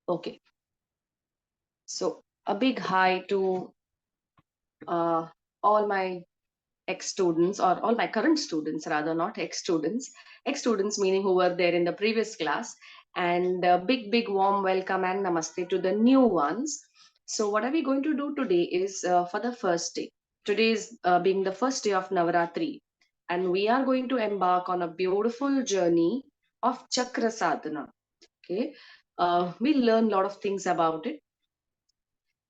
Okay. So a big hi to all my ex-students, or all my current students rather, not ex-students. Ex-students meaning who were there in the previous class. And a big warm welcome and namaste to the new ones. So what are we going to do today is, for the first day. Today is being the first day of Navaratri. And we are going to embark on a beautiful journey of Chakra Sadhana. Okay. We'll learn a lot of things about it.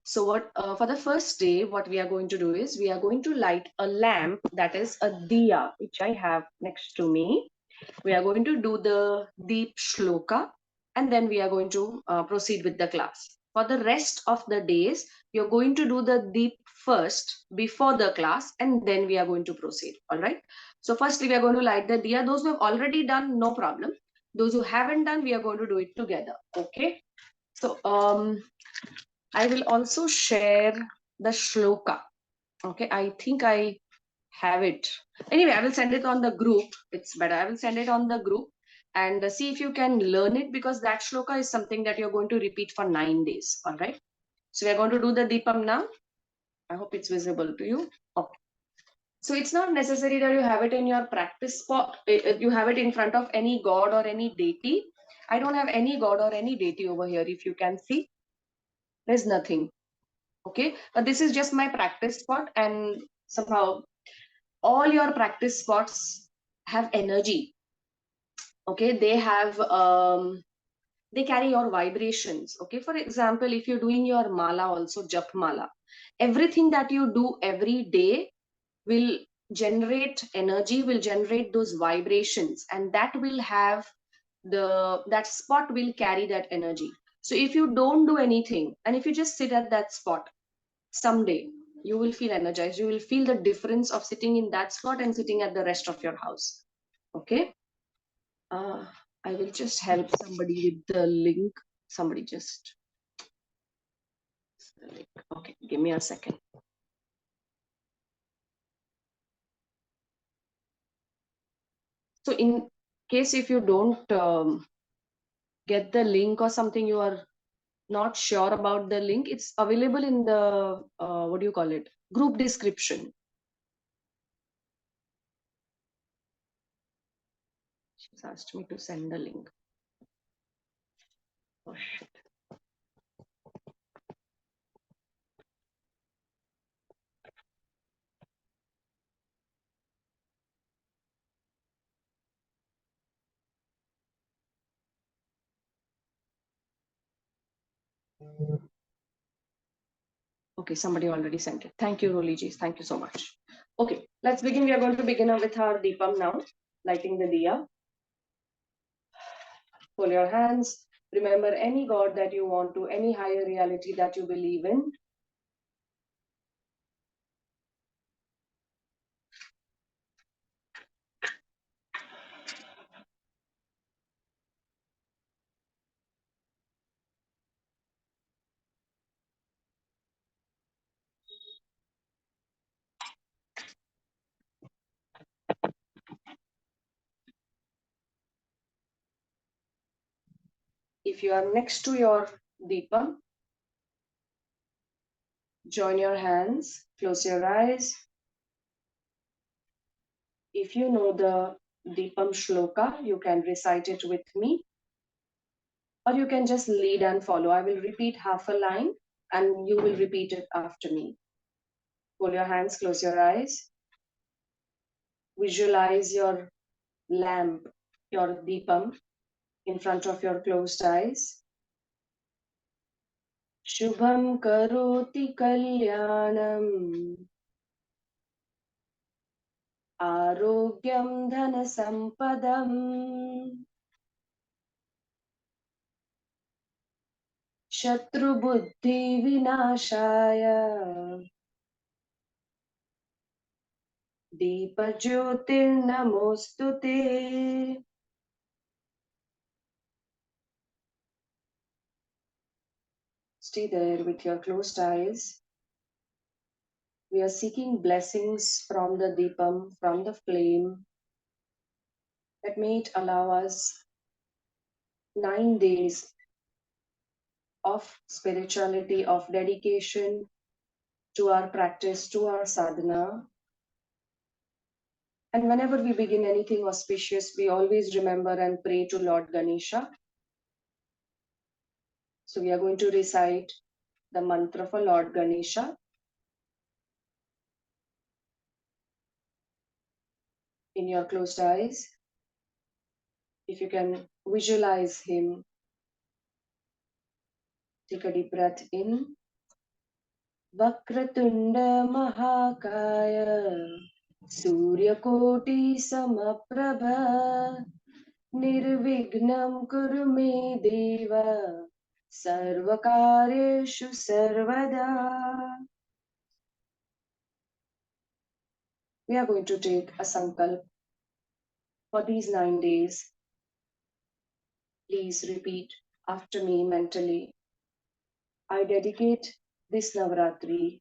So what for the first day, what we are going to do is we are going to light a lamp, that is a diya, which I have next to me. We are going to do the deep shloka, and then we are going to proceed with the class. For the rest of the days, you're going to do the deep first before the class, and then we are going to proceed. All right. So firstly, we are going to light the diya. Those who have already done, no problem. Those who haven't done, we are going to do it together. Okay. So I will also share the shloka. Okay, I think I have it. Anyway, I will send it on the group. It's better. I will send it on the group and see if you can learn it, because that shloka is something that you're going to repeat for 9 days. All right. So we're going to do the Deepam now. I hope it's visible to you. Okay. So it's not necessary that you have it in your practice spot. You have it in front of any god or any deity. I don't have any god or any deity over here. If you can see, there's nothing. Okay, but this is just my practice spot, and somehow all your practice spots have energy. Okay, they have they carry your vibrations. Okay, for example, if you're doing your mala, also jap mala, everything that you do every day will generate energy, will generate those vibrations, and that will have that spot will carry that energy. So if you don't do anything and if you just sit at that spot, someday you will feel energized. You will feel the difference of sitting in that spot and sitting at the rest of your house. Okay. uh, I will just help somebody with the link. Somebody just okay, give me a second. So in case if you don't get the link or something, you are not sure about the link, it's available in the what do you call it, group description. She's asked me to send the link. Oh shit. Okay, somebody already sent it. Thank you, Roliji. Thank you so much. Okay, let's begin. We are going to begin with our Deepam now, lighting the Diya. Pull your hands. Remember any God that you want to, any higher reality that you believe in. If you are next to your Deepam, join your hands, close your eyes. If you know the Deepam Shloka, you can recite it with me, or you can just lead and follow. I will repeat half a line and you will repeat it after me. Pull your hands, close your eyes. Visualize your lamp, your Deepam, in front of your closed eyes. Shubham karoti kalyanam, arogyam dhana sampadam, shatru buddhi vinashaya, deepa jyotir namostute. Stay there with your closed eyes. We are seeking blessings from the Deepam, from the flame, that may it allow us 9 days of spirituality, of dedication to our practice, to our sadhana. And whenever we begin anything auspicious, we always remember and pray to Lord Ganesha. So we are going to recite the mantra for Lord Ganesha. In your closed eyes, if you can visualize him, take a deep breath in. Vakratunda Mahakaya Suryakoti Samaprabha Nirvignam Kuru Me Deva Sarvakareshu Sarvada. We are going to take a sankalp for these 9 days. Please repeat after me mentally. I dedicate this Navratri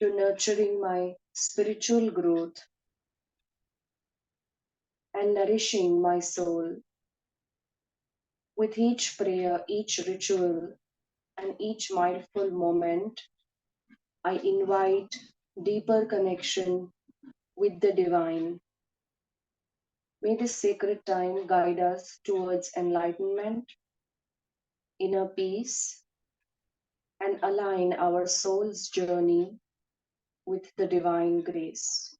to nurturing my spiritual growth and nourishing my soul. With each prayer, each ritual, and each mindful moment, I invite deeper connection with the divine. May this sacred time guide us towards enlightenment, inner peace, and align our soul's journey with the divine grace.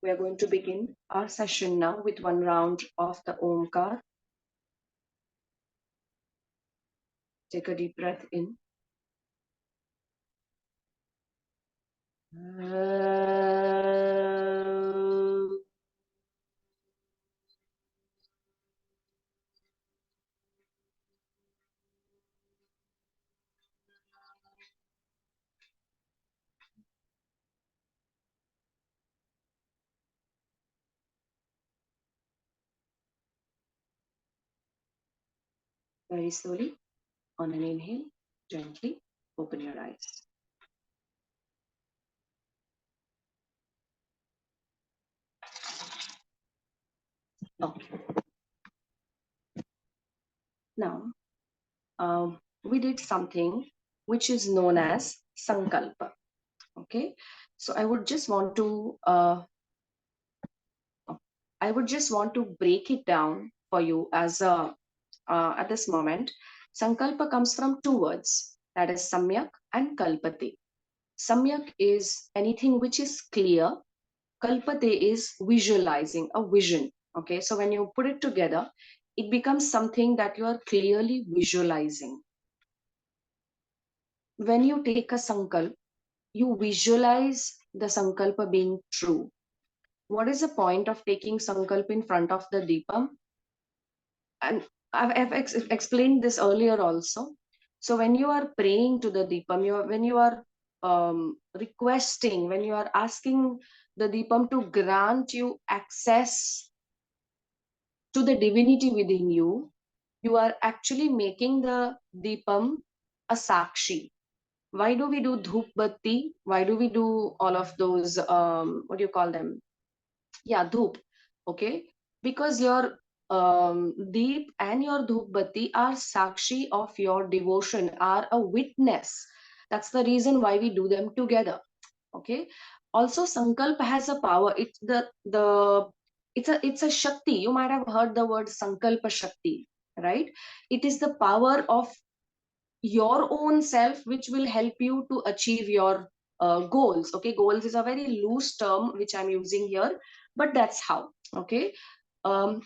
We are going to begin our session now with one round of the Omkar. Take a deep breath in. Very slowly, on an inhale, gently open your eyes. Okay. Now, we did something which is known as Sankalpa. Okay. So I would just want to break it down for you as a at this moment. Sankalpa comes from two words, that is Samyak and Kalpate. Samyak is anything which is clear. Kalpate is visualizing, a vision. Okay, so when you put it together, it becomes something that you are clearly visualizing. When you take a sankalp, you visualize the sankalpa being true. What is the point of taking sankalp in front of the deepam? And I've explained this earlier also. So when you are praying to the deepam, when you are requesting, when you are asking the deepam to grant you access to the divinity within you, you are actually making the deepam a sakshi. Why do we do dhoop batti? Why do we do all of those, what do you call them? Yeah, dhoop. Okay. Because your deep and your dhoop batti are sakshi of your devotion, are a witness. That's the reason why we do them together. Okay. Also, sankalp has a power. It's a shakti. You might have heard the word sankalpa shakti, right? It is the power of your own self which will help you to achieve your goals. Okay, goals is a very loose term which I'm using here, but that's how. Okay.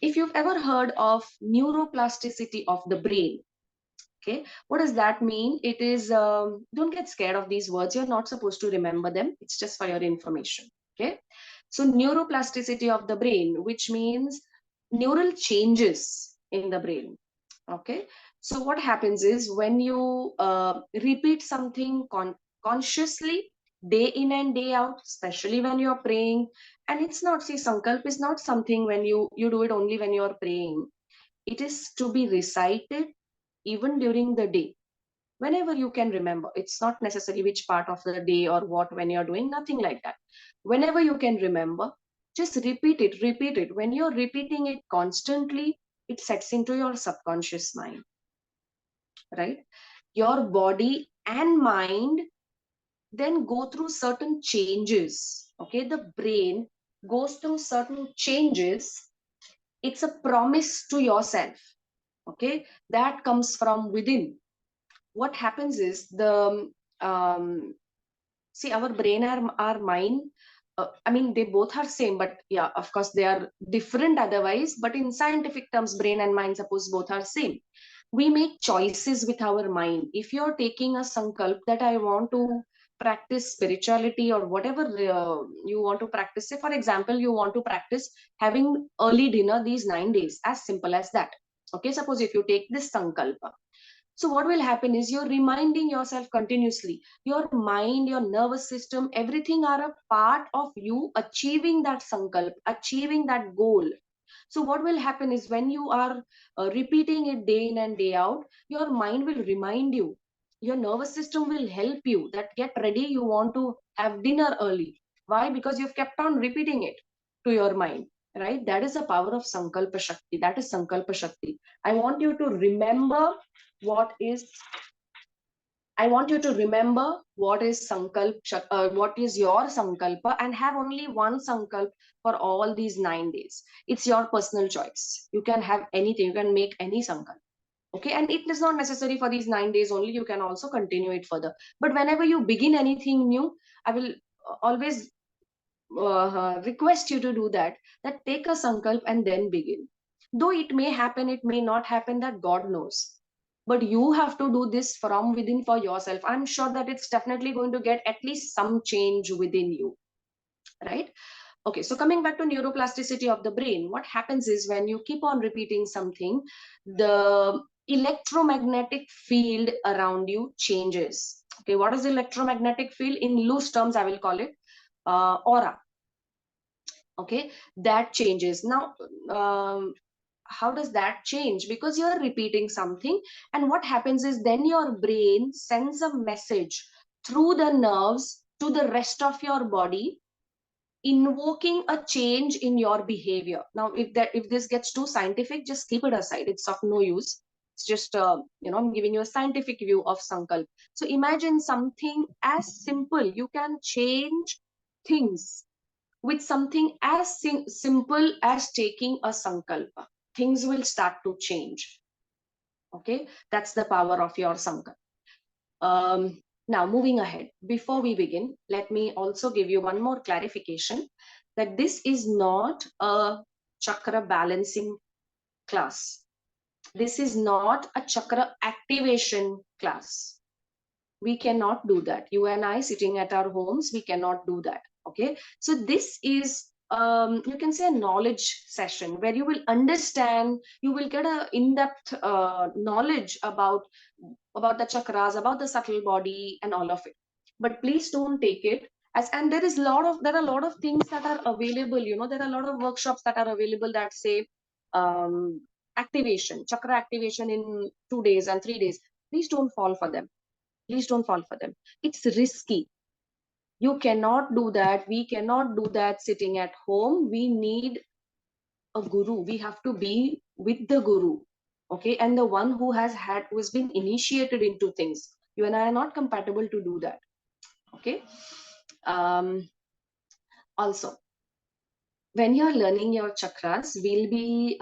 If you've ever heard of neuroplasticity of the brain, okay, what does that mean? It is, don't get scared of these words, you're not supposed to remember them, it's just for your information. Okay, so neuroplasticity of the brain, which means neural changes in the brain. Okay, so what happens is when you repeat something consciously day in and day out, especially when you're praying, and it's not, see, sankalp is not something when you do it only when you're praying. It is to be recited even during the day, whenever you can remember. It's not necessary which part of the day or what, when you're doing, nothing like that. Whenever you can remember, Just repeat it. When you're repeating it constantly, it sets into your subconscious mind, right? Your body and mind then go through certain changes. Okay, the brain goes through certain changes. It's a promise to yourself. Okay, that comes from within. What happens is um, see, our brain, our mind, I mean, they both are same, but yeah, of course they are different otherwise, but in scientific terms, brain and mind, suppose both are same. We make choices with our mind. If you're taking a sankalp that I want to practice spirituality or whatever you want to practice, say for example you want to practice having early dinner these 9 days, as simple as that. Okay, suppose if you take this sankalpa, so what will happen is you're reminding yourself continuously. Your mind, your nervous system, everything are a part of you achieving that sankalp, achieving that goal. So what will happen is when you are repeating it day in and day out, your mind will remind you. Your nervous system will help you that get ready, you want to have dinner early. Why? Because you've kept on repeating it to your mind, right? That is the power of Sankalpa Shakti. That is Sankalpa Shakti. I want you to remember what is I want you to remember what is your sankalpa, and have only one sankalp for all these 9 days. It's your personal choice. You can have anything. You can make any sankalp. Okay, and it is not necessary for these 9 days only. You can also continue it further. But whenever you begin anything new, I will always request you to do that. That take a sankalp and then begin. Though it may happen, it may not happen. That God knows, but you have to do this from within for yourself. I'm sure that it's definitely going to get at least some change within you, right? Okay, so coming back to neuroplasticity of the brain, what happens is when you keep on repeating something, the electromagnetic field around you changes. Okay, what is electromagnetic field? In loose terms, I will call it aura. Okay, that changes. Now how does that change? Because you're repeating something, and what happens is then your brain sends a message through the nerves to the rest of your body, invoking a change in your behavior. Now if this gets too scientific, just keep it aside, it's of no use. It's just I'm giving you a scientific view of sankalp. So imagine something as simple. You can change things with something as simple as taking a sankalpa. Things will start to change. Okay, that's the power of your sankalpa. Now, moving ahead, before we begin, let me also give you one more clarification that this is not a chakra balancing class. This is not a chakra activation class. We cannot do that. You and I sitting at our homes, we cannot do that. Okay, so this is you can say a knowledge session where you will understand, you will get a in-depth knowledge about the chakras, about the subtle body and all of it. But please don't take it as, and there are a lot of things that are available, there are a lot of workshops that are available that say um, activation, chakra activation in 2 days and 3 days. Please don't fall for them. Please don't fall for them. It's risky. You cannot do that. We cannot do that sitting at home. We need a guru. We have to be with the guru. Okay, and the one who has been initiated into things. You and I are not compatible to do that. Okay. Um also when you're learning your chakras, we'll be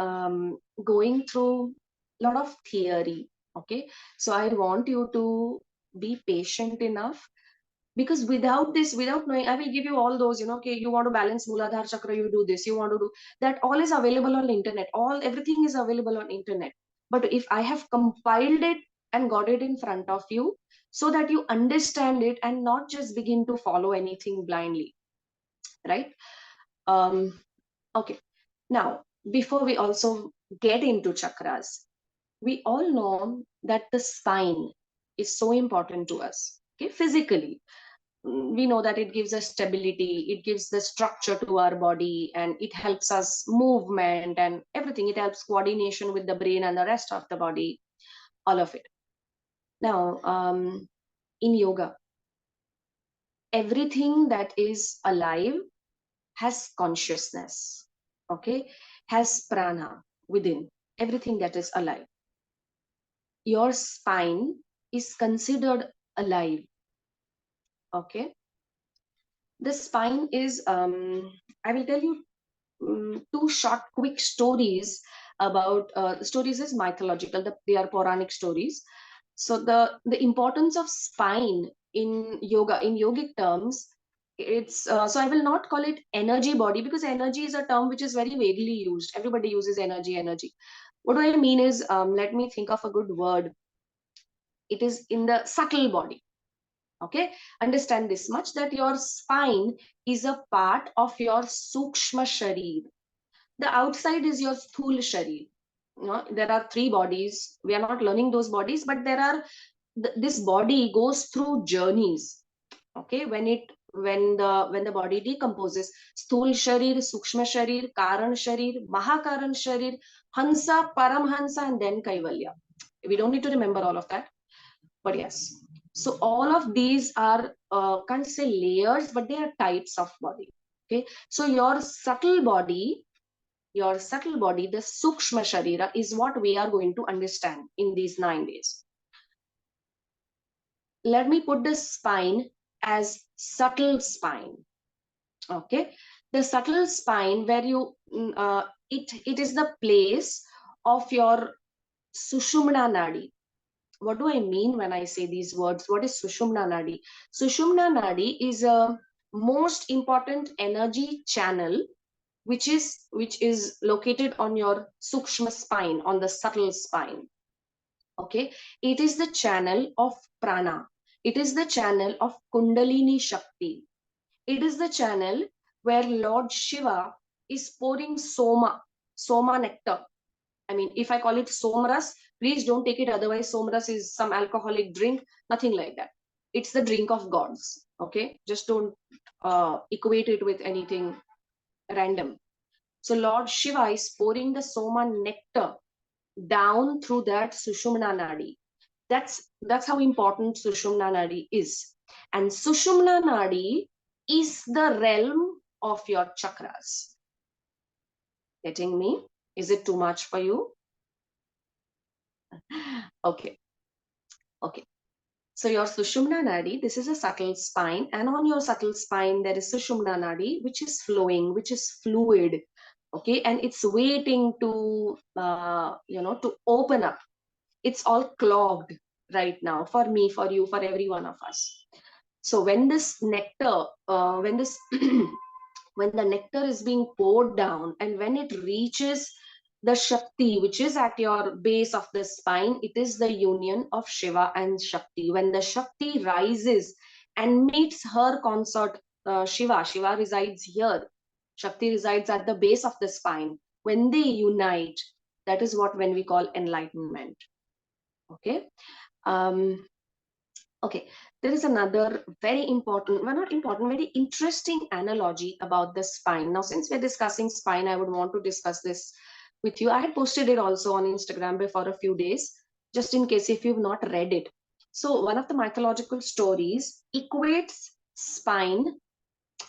going through a lot of theory. Okay, so I want you to be patient enough, because without this, without knowing, I will give you all those, okay, you want to balance Muladhara chakra, you do this, you want to do that, all is available on internet, everything is available on internet. But if I have compiled it and got it in front of you, so that you understand it and not just begin to follow anything blindly, right? um okay, now before we also get into chakras, we all know that the spine is so important to us, okay, physically. We know that it gives us stability, it gives the structure to our body, and it helps us movement and everything. It helps coordination with the brain and the rest of the body, all of it. Now in yoga, everything that is alive has consciousness, okay, has prana within, everything that is alive. Your spine is considered alive, okay. The spine is, I will tell you two short, quick stories about, stories is mythological, they are Puranic stories. So the importance of spine in yoga, in yogic terms, it's so I will not call it energy body, because energy is a term which is very vaguely used. Everybody uses energy. What do I mean is, let me think of a good word. It is in the subtle body. Okay, understand this much, that your spine is a part of your sukshma sharir. The outside is your sthul sharir. You know, there are three bodies. We are not learning those bodies, but there are, this body goes through journeys. Okay, when the body decomposes, sthul sharir, sukshma sharir, karan sharir, mahakaran sharir, hansa, paramhansa, and then kaivalya. We don't need to remember all of that, but yes. So all of these are, can't say layers, but they are types of body. Okay, so your subtle body, the sukshma sharira, is what we are going to understand in these 9 days. Let me put the spine as subtle spine. Okay, the subtle spine, where you, it is the place of your sushumna nadi. What do I mean when I say these words? What is sushumna nadi? Sushumna nadi is a most important energy channel, which is located on your sukshma spine, on the subtle spine. Okay, it is the channel of prana. It is the channel of kundalini shakti. It is the channel where Lord Shiva is pouring soma nectar. I mean, if I call it somras, please don't take it otherwise. Somras is some alcoholic drink, nothing like that. It's the drink of gods. Okay, just don't equate it with anything random. So Lord Shiva is pouring the soma nectar down through that Sushumna Nadi. That's how important Sushumna Nadi is. And Sushumna Nadi is the realm of your chakras. Getting me? Is it too much for you? Okay. Okay. So your Sushumna Nadi, this is a subtle spine, and on your subtle spine there is Sushumna Nadi, which is flowing, which is fluid, okay, and it's waiting to, to open up. It's all clogged right now, for me, for you, for every one of us. So when this nectar, when this when the nectar is being poured down, and when it reaches the Shakti, which is at your base of the spine, it is the union of Shiva and Shakti. When the Shakti rises and meets her consort, Shiva resides here. Shakti resides at the base of the spine. When they unite, that is what when we call enlightenment. Okay. Um, Okay, there is another very important, well, not important, very interesting analogy about the spine. Now, since we're discussing spine, I would want to discuss this with you. I had posted it also on Instagram before a few days, just in case if you've not read it. So, one of the mythological stories equates spine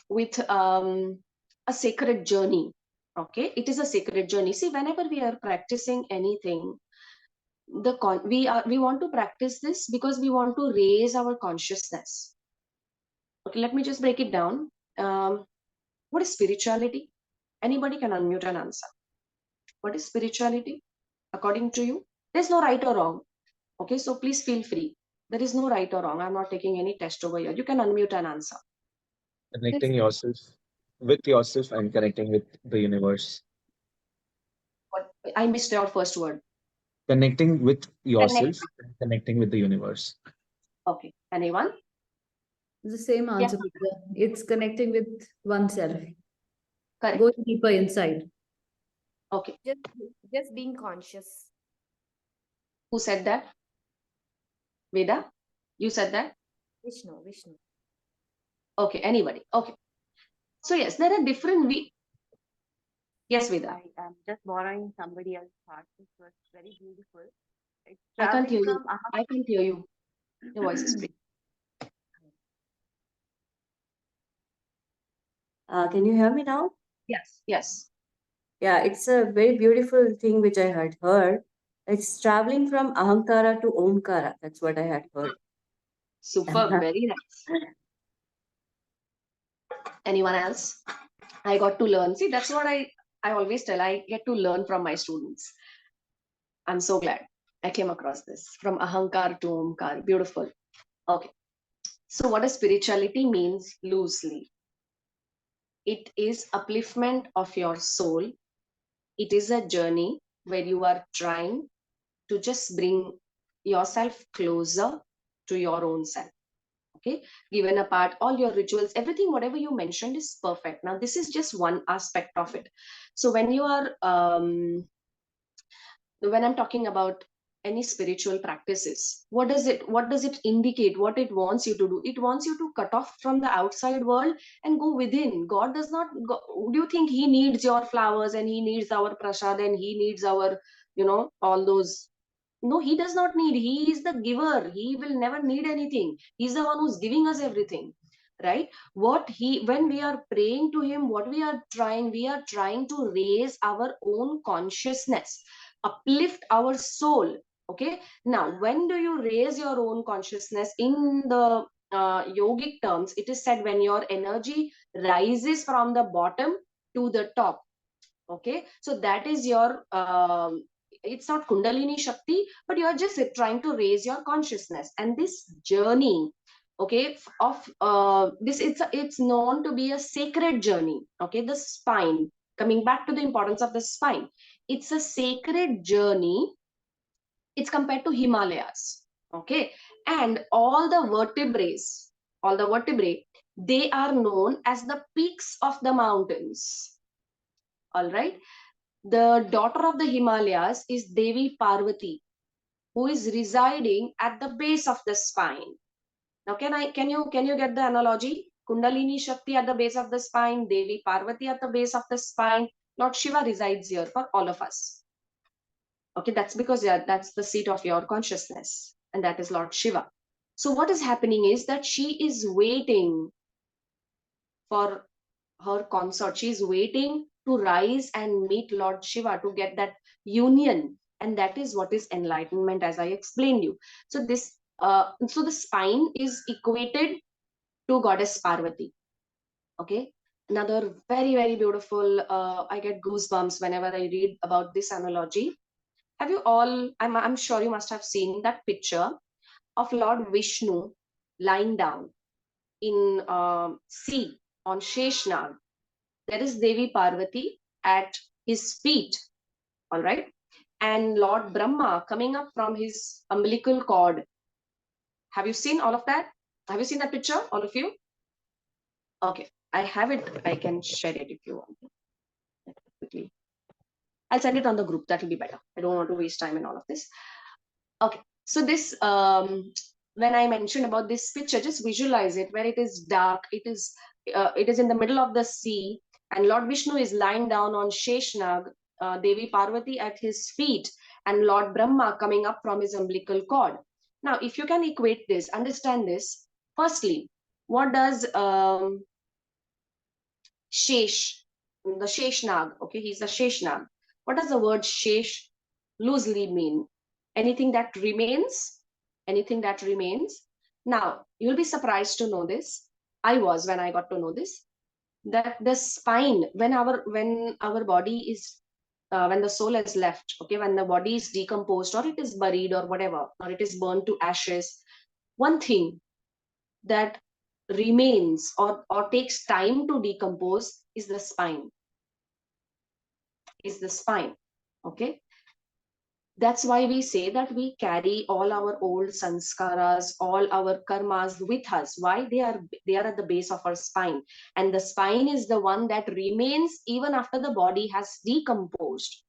with a sacred journey. Okay, it is a sacred journey. See, whenever we are practicing anything, we want to practice this because we want to raise our consciousness. Okay, let me just break it down. What is spirituality? Anybody can unmute and answer. What is spirituality according to you? There's no right or wrong. Okay, so please feel free. There is no right or wrong. I'm not taking any test over here. You can unmute and answer. Connecting yourself with yourself and connecting with the universe. What, I missed your first word. Connecting with Connect. yourself and connecting with the universe. Okay, anyone? The same Yeah, answer, Pooja. It's connecting with oneself, correct. going deeper inside. Okay, Just being conscious. who said that? Veda, you said that? Vishnu. Okay, anybody? Okay. So yes, there are different Yes, Veda. I am just borrowing somebody else's thought. It was very beautiful. It's I can't hear traveling you. from Aham. I can't hear you. Your voice is breaking. Can you hear me now? Yes, yes. Yeah, it's a very beautiful thing which I had heard. It's traveling from Ahankara to Omkara. That's what I had heard. Superb, very nice. Anyone else? I got to learn. See, that's what I always tell. I get to learn from my students. I'm so glad I came across this. From Ahankar to Omkar. Beautiful. Okay. So what does spirituality means loosely? It is upliftment of your soul. It is a journey where you are trying to just bring yourself closer to your own self. Okay, given apart all your rituals, everything, whatever you mentioned is perfect. Now, this is just one aspect of it. So when you are when I'm talking about any spiritual practices, what does it indicate, what it wants you to do? It wants you to cut off from the outside world and go within. God does not go, do you think he needs your flowers and he needs our prasad and he needs our, all those? No, he does not need. He is the giver. He will never need anything. He's the one who's giving us everything, right? When we are praying to him, what we are trying to raise our own consciousness, uplift our soul. Okay. Now, when do you raise your own consciousness? In the yogic terms, it is said when your energy rises from the bottom to the top. Okay, so that is your it's not kundalini shakti, but you're just trying to raise your consciousness. And this journey, okay, of this, it's known to be a sacred journey. Okay, the spine, coming back to the importance of the spine, it's a sacred journey. It's compared to Himalayas. Okay, and all the vertebrae, they are known as the peaks of the mountains. All right, the daughter of the Himalayas is Devi Parvati, who is residing at the base of the spine. Now, can you get the analogy? Kundalini Shakti at the base of the spine, Devi Parvati at the base of the spine. Lord Shiva resides here for all of us. Okay, that's because, yeah, that's the seat of your consciousness, and that is Lord Shiva. So what is happening is that she is waiting for her consort. She's waiting to rise and meet Lord Shiva to get that union. And that is what is enlightenment, as I explained you. So so the spine is equated to goddess Parvati. Okay. Another very, very beautiful, I get goosebumps whenever I read about this analogy. Have you all, I'm sure you must have seen that picture of Lord Vishnu lying down in sea on Sheshnag. There is Devi Parvati at his feet, all right? And Lord Brahma coming up from his umbilical cord. Have you seen all of that? Have you seen that picture, all of you? Okay, I have it. I can share it if you want. Quickly. I'll send it on the group. That will be better. I don't want to waste time in all of this. Okay, so this, when I mentioned about this picture, just visualize it where it is dark. It is in the middle of the sea, and Lord Vishnu is lying down on Sheshnag, Devi Parvati at his feet, and Lord Brahma coming up from his umbilical cord. Now, if you can equate this, understand this. Firstly, what does Shesh, the Sheshnag, okay, he's the Sheshnag. What does the word Shesh loosely mean? Anything that remains, anything that remains. Now, you'll be surprised to know this. I was, when I got to know this, that the spine, when our body is, when the soul has left, okay, when the body is decomposed or it is buried or whatever, or it is burned to ashes, one thing that remains or takes time to decompose is the spine. Okay, that's why we say that we carry all our old sanskaras, all our karmas with us. Why? They are at the base of our spine, and the spine is the one that remains even after the body has decomposed.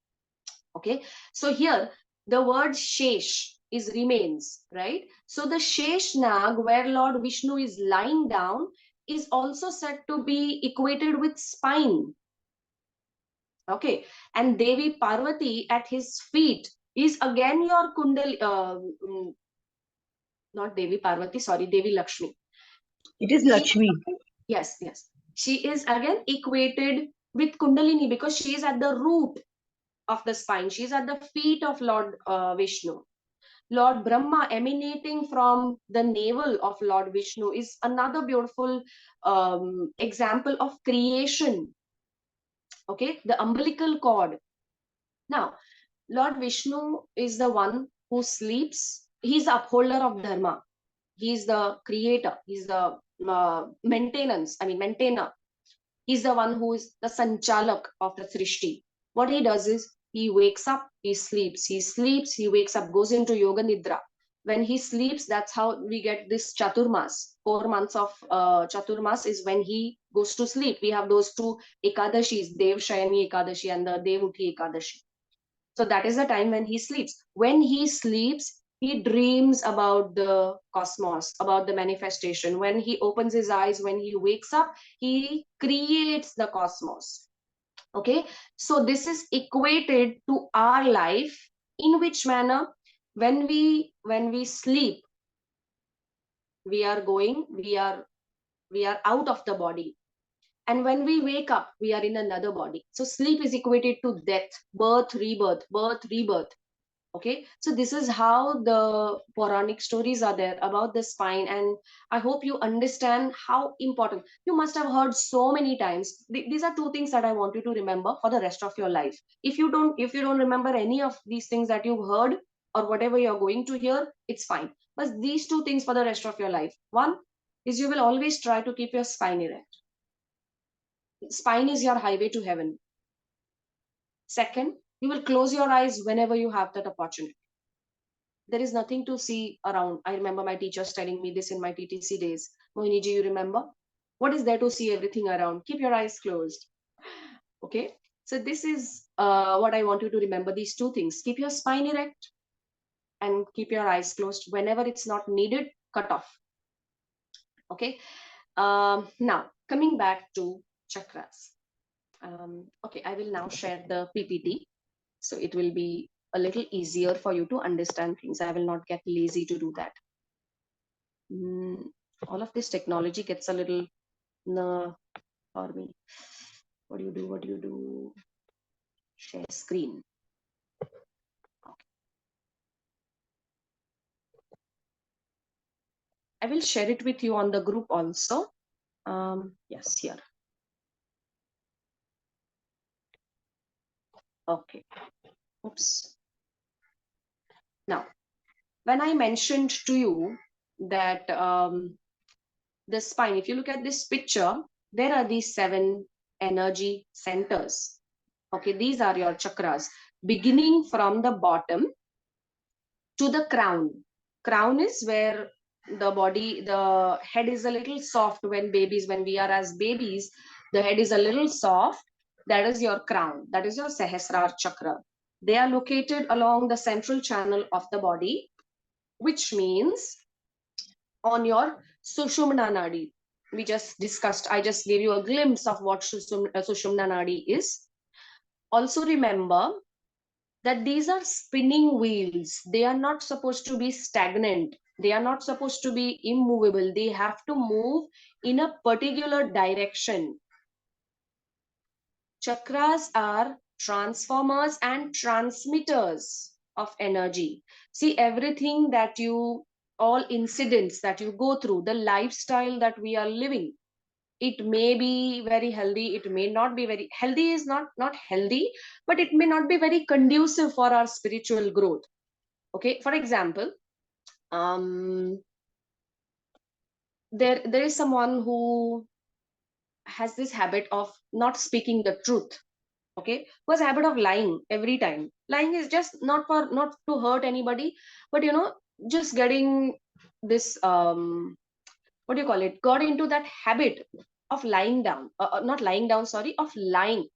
Okay, so here the word shesh is remains, right? So the Sheshnag, where Lord Vishnu is lying down, is also said to be equated with spine. Okay, and Devi Parvati at his feet is again your Kundali, not Devi Parvati, sorry, Devi Lakshmi. It is Lakshmi. Yes, yes. She is again equated with Kundalini because she is at the root of the spine. She is at the feet of Lord Vishnu. Lord Brahma emanating from the navel of Lord Vishnu is another beautiful example of creation. Okay, the umbilical cord. Now, Lord Vishnu is the one who sleeps. He's the upholder of Dharma. He's the creator. He's the maintainer. He's the one who is the sanchalak of the Srishti. What he does is he wakes up, he sleeps, he wakes up, goes into yoga nidra. When he sleeps, that's how we get this Chaturmas. 4 months of Chaturmas is when he goes to sleep. We have those two Ekadashis, Dev Shayani Ekadashi and the Devuthi Ekadashi. So that is the time when he sleeps. When he sleeps, he dreams about the cosmos, about the manifestation. When he opens his eyes, when he wakes up, he creates the cosmos. Okay, so this is equated to our life. In which manner? When we sleep, we are out of the body. And when we wake up, we are in another body. So sleep is equated to death, birth, rebirth, birth, rebirth. Okay, so this is how the Puranic stories are there about the spine, and I hope you understand how important. You must have heard so many times. These are two things that I want you to remember for the rest of your life. If you don't remember any of these things that you've heard or whatever you're going to hear, it's fine. But these two things for the rest of your life. One is you will always try to keep your spine erect. Spine is your highway to heaven. Second, you will close your eyes whenever you have that opportunity. There is nothing to see around. I remember my teachers telling me this in my TTC days. Mohini ji, you remember? What is there to see everything around? Keep your eyes closed. Okay. So this is what I want you to remember. These two things. Keep your spine erect and keep your eyes closed. Whenever it's not needed, cut off. Okay. Now, coming back to chakras. Okay, I will now share the PPT. So it will be a little easier for you to understand things. I will not get lazy to do that. All of this technology gets a little for me. What do you do? Share screen. Okay. I will share it with you on the group also. Yes, here. Okay. Oops. Now, when I mentioned to you that the spine, if you look at this picture, there are these 7 energy centers. Okay, these are your chakras, beginning from the bottom to the crown. Crown is where the head is a little soft when we are as babies, the head is a little soft. That is your crown. That is your Sahasrara chakra. They are located along the central channel of the body, which means on your Sushumna Nadi. We just discussed, I just gave you a glimpse of what Sushumna Nadi is. Also remember that these are spinning wheels. They are not supposed to be stagnant. They are not supposed to be immovable. They have to move in a particular direction. Chakras are transformers and transmitters of energy. See, everything that all incidents that you go through, the lifestyle that we are living, it may be very healthy, it may not be very healthy, is not healthy, but it may not be very conducive for our spiritual growth. Okay, for example, there is someone who has this habit of not speaking the truth. Okay, who has a habit of lying every time. Lying is just not to hurt anybody, but just getting this what do you call it, got into that habit of lying down, not lying down, sorry, of lying.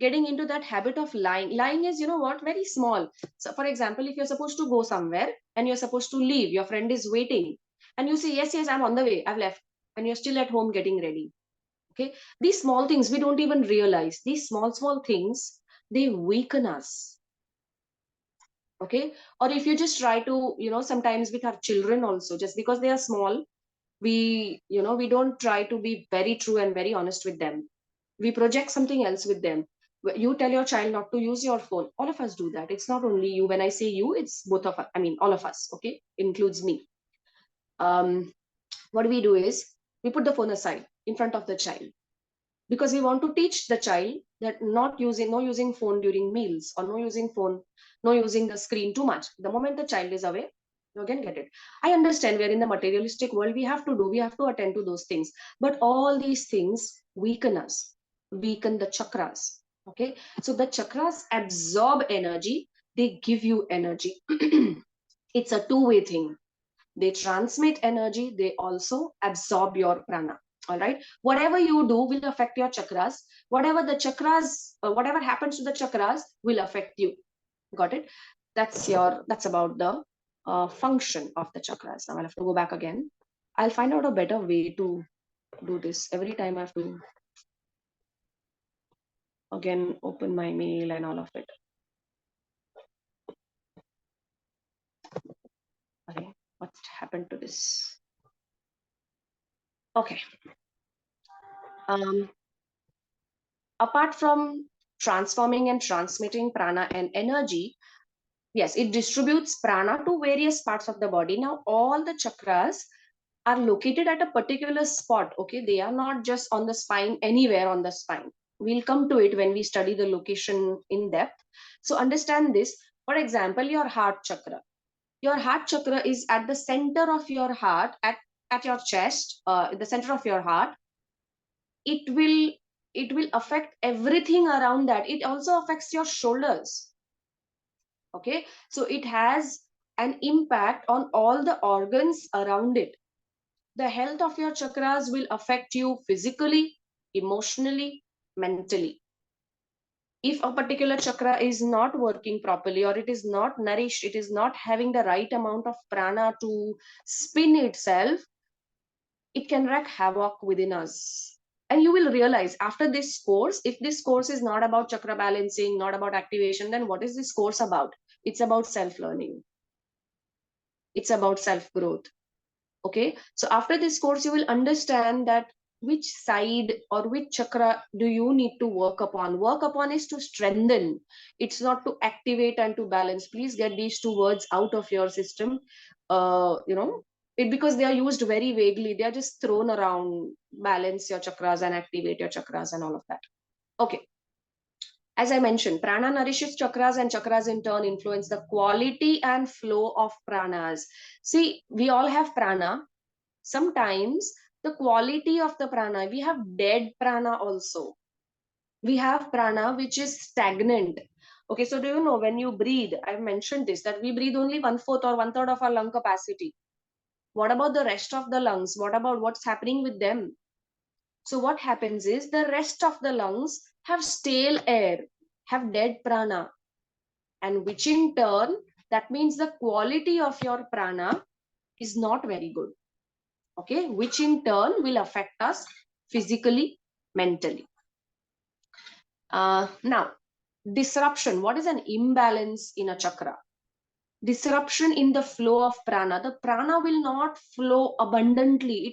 Getting into that habit of lying is, very small. So for example, if you're supposed to go somewhere and you're supposed to leave, your friend is waiting, and you say, yes, I'm on the way, I've left, and you're still at home getting ready. Okay, these small things we don't even realize. These small things, they weaken us. Okay, or if you just try to, sometimes with our children also, just because they are small, We, we don't try to be very true and very honest with them. We project something else with them. You tell your child not to use your phone. All of us do that. It's not only you. When I say you, it's both of us. I mean, all of us. Okay, includes me. What we do is we put the phone aside in front of the child, because we want to teach the child that no using phone during meals, or no using the screen too much. The moment the child is away, you again get it. I understand we're in the materialistic world. We have to attend to those things, but all these things weaken us, weaken the chakras. Okay, so the chakras absorb energy, they give you energy. It's a two-way thing. They transmit energy, they also absorb your prana. All right, whatever you do will affect your chakras. Whatever happens to the chakras will affect you. Got it? That's about the function of the chakras. Now I'll have to go back again. I'll find out a better way to do this. Every time I have to again open my mail and all of it. Okay, what happened to this? Okay. Apart from transforming and transmitting prana and energy, yes, it distributes prana to various parts of the body. Now, all the chakras are located at a particular spot. Okay, they are not just on the spine, anywhere on the spine. We'll come to it when we study the location in depth. So understand this. For example, your heart chakra. Your heart chakra is at the center of your heart, at your chest, the center of your heart. It will affect everything around that. It also affects your shoulders. Okay, so it has an impact on all the organs around it. The health of your chakras will affect you physically, emotionally, mentally. If a particular chakra is not working properly, or it is not nourished, it is not having the right amount of prana to spin itself, it can wreak havoc within us. And you will realize after this course, if this course is not about chakra balancing, not about activation, then what is this course about? It's about self-learning. It's about self-growth. Okay, so after this course, you will understand that which side or which chakra do you need to work upon. Work upon is to strengthen. It's not to activate and to balance. Please get these two words out of your system. Because they are used very vaguely. They are just thrown around. Balance your chakras and activate your chakras and all of that. Okay. As I mentioned, prana nourishes chakras, and chakras in turn influence the quality and flow of pranas. See, we all have prana. Sometimes the quality of the prana, we have dead prana also. We have prana which is stagnant. Okay, so do you know when you breathe, I've mentioned this, that we breathe only 1/4 or 1/3 of our lung capacity. What about the rest of the lungs? What about what's happening with them? So what happens is the rest of the lungs have stale air, have dead prana, and which in turn, that means the quality of your prana is not very good. Okay, which in turn will affect us physically, mentally. Now, disruption. What is an imbalance in a chakra? Disruption in the flow of prana. The prana will not flow abundantly.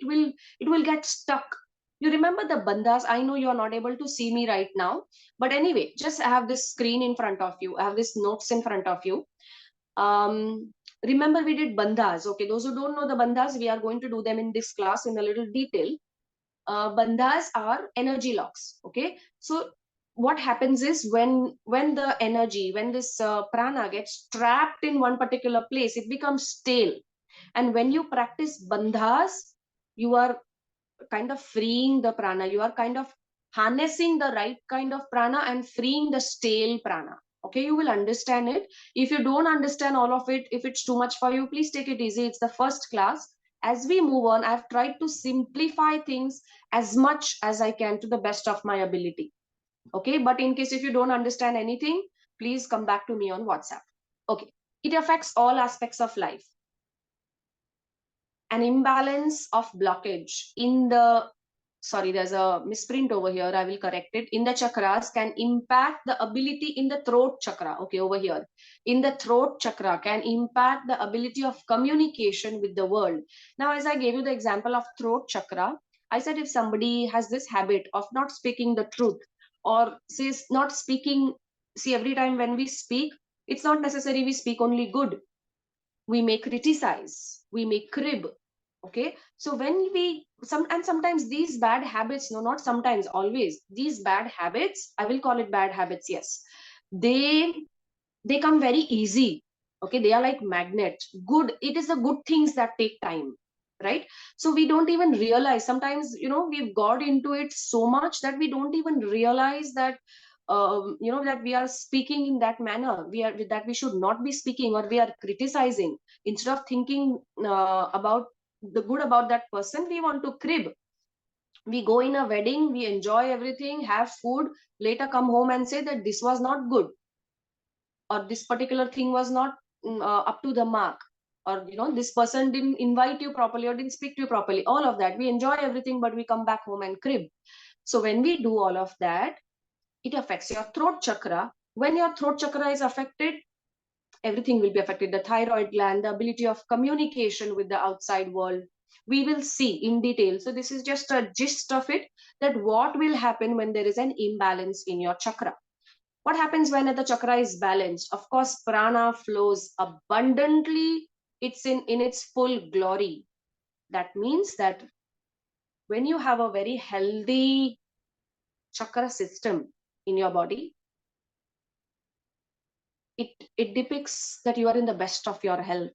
It will get stuck. You remember the bandhas? I know you are not able to see me right now, but anyway, just have this screen in front of you. I have this notes in front of you. Remember we did bandhas. Okay, those who don't know the bandhas, we are going to do them in this class in a little detail. Bandhas are energy locks. Okay, so what happens is when the energy, when this prana gets trapped in one particular place, it becomes stale. And when you practice bandhas, you are kind of freeing the prana. You are kind of harnessing the right kind of prana and freeing the stale prana. Okay, you will understand it. If you don't understand all of it, if it's too much for you, please take it easy. It's the first class. As we move on, I've tried to simplify things as much as I can to the best of my ability. Okay, but in case if you don't understand anything, please come back to me on WhatsApp. Okay, it affects all aspects of life. An imbalance of blockage in the sorry, there's a misprint over here. I will correct it. In the chakras can impact the ability in the throat chakra. Okay, over here. In the throat chakra can impact the ability of communication with the world. Now, as I gave you the example of throat chakra, I said if somebody has this habit of not speaking the truth or says not speaking, see, every time when we speak, it's not necessary we speak only good. We may criticize, we may crib. Okay, so when we sometimes these bad habits, no, not sometimes, always these bad habits, I will call it bad habits, yes, they come very easy. Okay, they are like magnets. Good, it is the good things that take time, right? So we don't even realize sometimes, we've got into it so much that we don't even realize that that we are speaking in that manner, that we should not be speaking, or we are criticizing. Instead of thinking about the good about that person, we want to crib. We go in a wedding, we enjoy everything, have food, later come home and say that this was not good, or this particular thing was not up to the mark, or this person didn't invite you properly or didn't speak to you properly. All of that, we enjoy everything, but we come back home and crib. So when we do all of that, it affects your throat chakra. When your throat chakra is affected, everything will be affected. The thyroid gland, the ability of communication with the outside world, we will see in detail. So this is just a gist of it, that what will happen when there is an imbalance in your chakra. What happens when the chakra is balanced? Of course, prana flows abundantly. It's in its full glory. That means that when you have a very healthy chakra system in your body, it depicts that you are in the best of your health.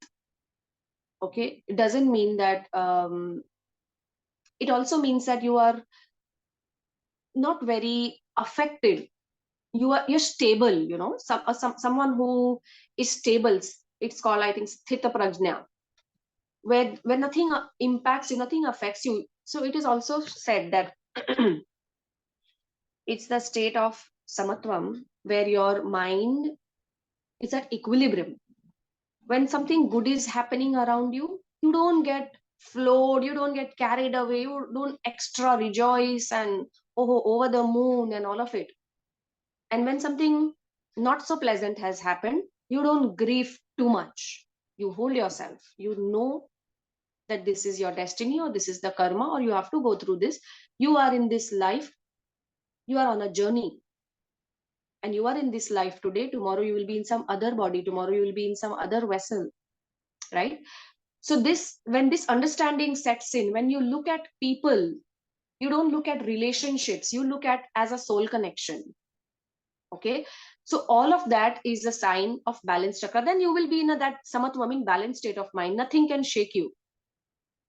Okay, it doesn't mean that it also means that you are not very affected. You're stable, someone who is stable. It's called, I think, sthita prajna, where nothing impacts you, nothing affects you. So it is also said that it's the state of samatvam, where your mind is at equilibrium. When something good is happening around you, you don't get flowed, you don't get carried away, you don't extra rejoice and over the moon and all of it. And when something not so pleasant has happened, you don't grieve too much. You hold yourself. You know that this is your destiny, or this is the karma, or you have to go through this. You are in this life. You are on a journey. And you are in this life today. Tomorrow you will be in some other body. Tomorrow you will be in some other vessel. Right? So when this understanding sets in, when you look at people, you don't look at relationships. You look at as a soul connection. Okay, so all of that is a sign of balanced chakra. Then you will be in that samatvam, balanced state of mind. Nothing can shake you.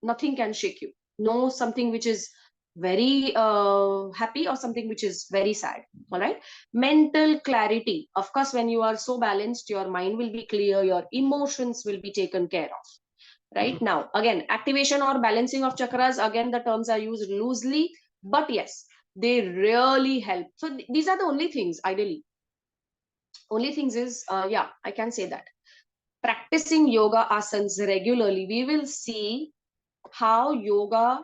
Nothing can shake you. No, something which is very happy or something which is very sad. All right, mental clarity. Of course, when you are so balanced, your mind will be clear. Your emotions will be taken care of. Right now, again, activation or balancing of chakras. Again, the terms are used loosely, but yes, they really help. So these are the only things, ideally. Only things is, yeah, I can say that. Practicing yoga asanas regularly, we will see how yoga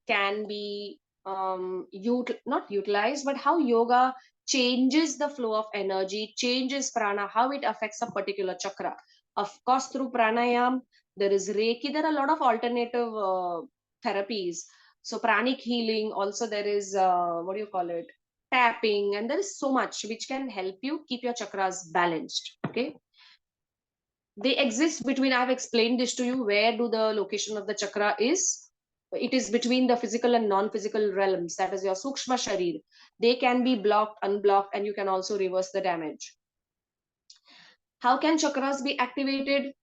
can be not utilized, but how yoga changes the flow of energy, changes prana, how it affects a particular chakra. Of course, through pranayam, there is Reiki, there are a lot of alternative therapies. So pranic healing, also there is, what do you call it? Tapping, and there is so much which can help you keep your chakras balanced. Okay. They exist between, I've explained this to you, where do the location of the chakra is. It is between the physical and non-physical realms, that is your sukshma sharir. They can be blocked, unblocked, and you can also reverse the damage. How can chakras be activated?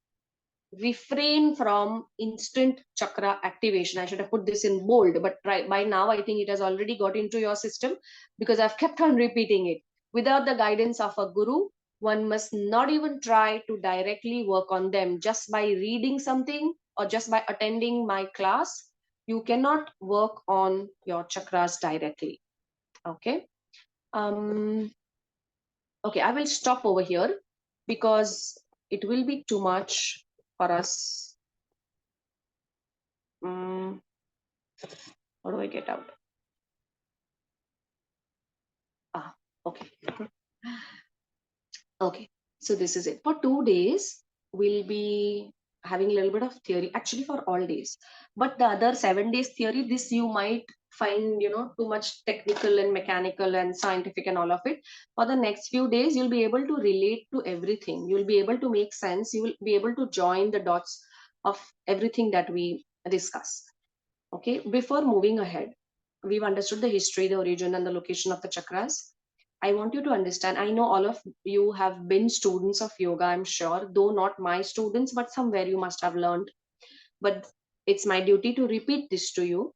Refrain from instant chakra activation. I should have put this in bold, but by now I think it has already got into your system, because I've kept on repeating it. Without the guidance of a guru, one must not even try to directly work on them. Just by reading something or just by attending my class, you cannot work on your chakras directly. Okay. Okay, I will stop over here because it will be too much for us. How do I get out? Okay. Okay. So this is it. For 2 days, we'll be having a little bit of theory, actually for all days. But the other 7 days theory, this you might find, too much technical and mechanical and scientific and all of it. For the next few days, you'll be able to relate to everything. You'll be able to make sense. You will be able to join the dots of everything that we discuss. Okay. Before moving ahead, we've understood the history, the origin, and the location of the chakras. I want you to understand. I know all of you have been students of yoga, I'm sure, though not my students, but somewhere you must have learned. But it's my duty to repeat this to you.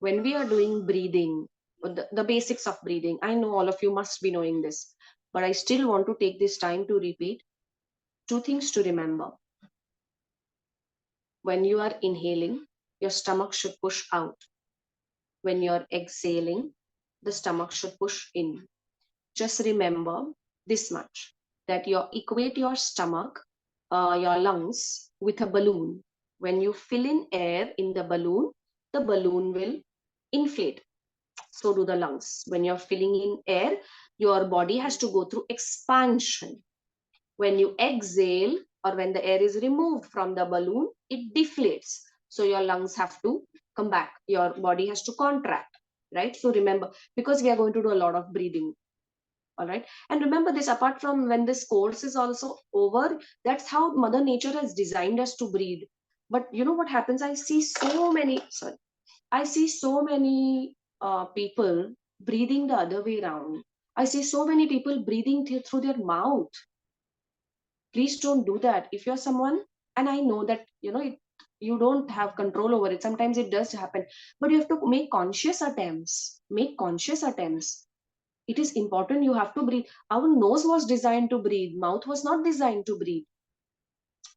When we are doing breathing, the basics of breathing, I know all of you must be knowing this, but I still want to take this time to repeat two things to remember. When you are inhaling, your stomach should push out. When you're exhaling, the stomach should push in. Just remember this much, that you equate your stomach, your lungs with a balloon. When you fill in air in the balloon will inflate. So do the lungs. When you're filling in air, your body has to go through expansion. When you exhale, or when the air is removed from the balloon, it deflates. So your lungs have to come back. Your body has to contract, right? So remember, because we are going to do a lot of breathing. All right. And remember this, apart from when this course is also over, that's how Mother Nature has designed us to breathe. But you know what happens? I see so many people breathing the other way around. I see so many people breathing through their mouth. Please don't do that. If you're someone, and I know that, you don't have control over it. Sometimes it does happen, but you have to make conscious attempts. It is important. You have to breathe. Our nose was designed to breathe. Mouth was not designed to breathe.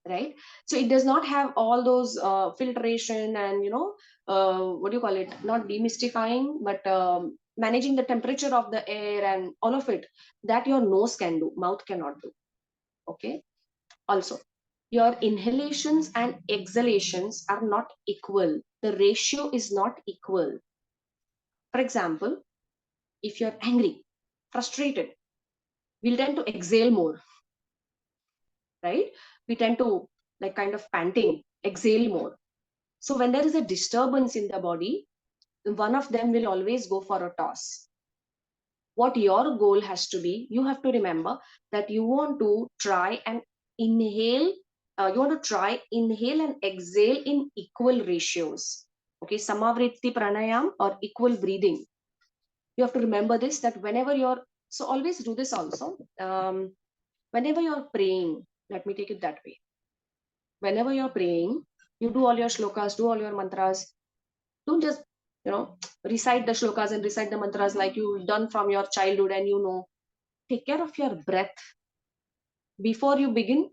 Right? So it does not have all those filtration and, what do you call it? Not demystifying, but managing the temperature of the air and all of it that your nose can do, mouth cannot do. Okay. Also, your inhalations and exhalations are not equal. The ratio is not equal. For example, if you're angry, frustrated, we'll tend to exhale more, right? We tend to, like, kind of panting, exhale more. So when there is a disturbance in the body, one of them will always go for a toss. What your goal has to be, you have to remember that you want to try and inhale, inhale and exhale in equal ratios. Okay, Samavritti pranayam, or equal breathing. You have to remember this, that whenever you're, so always do this also. Whenever you're praying, let me take it that way. Whenever you're praying, you do all your shlokas, do all your mantras. Don't just, recite the shlokas and recite the mantras like you've done from your childhood and take care of your breath. Before you begin,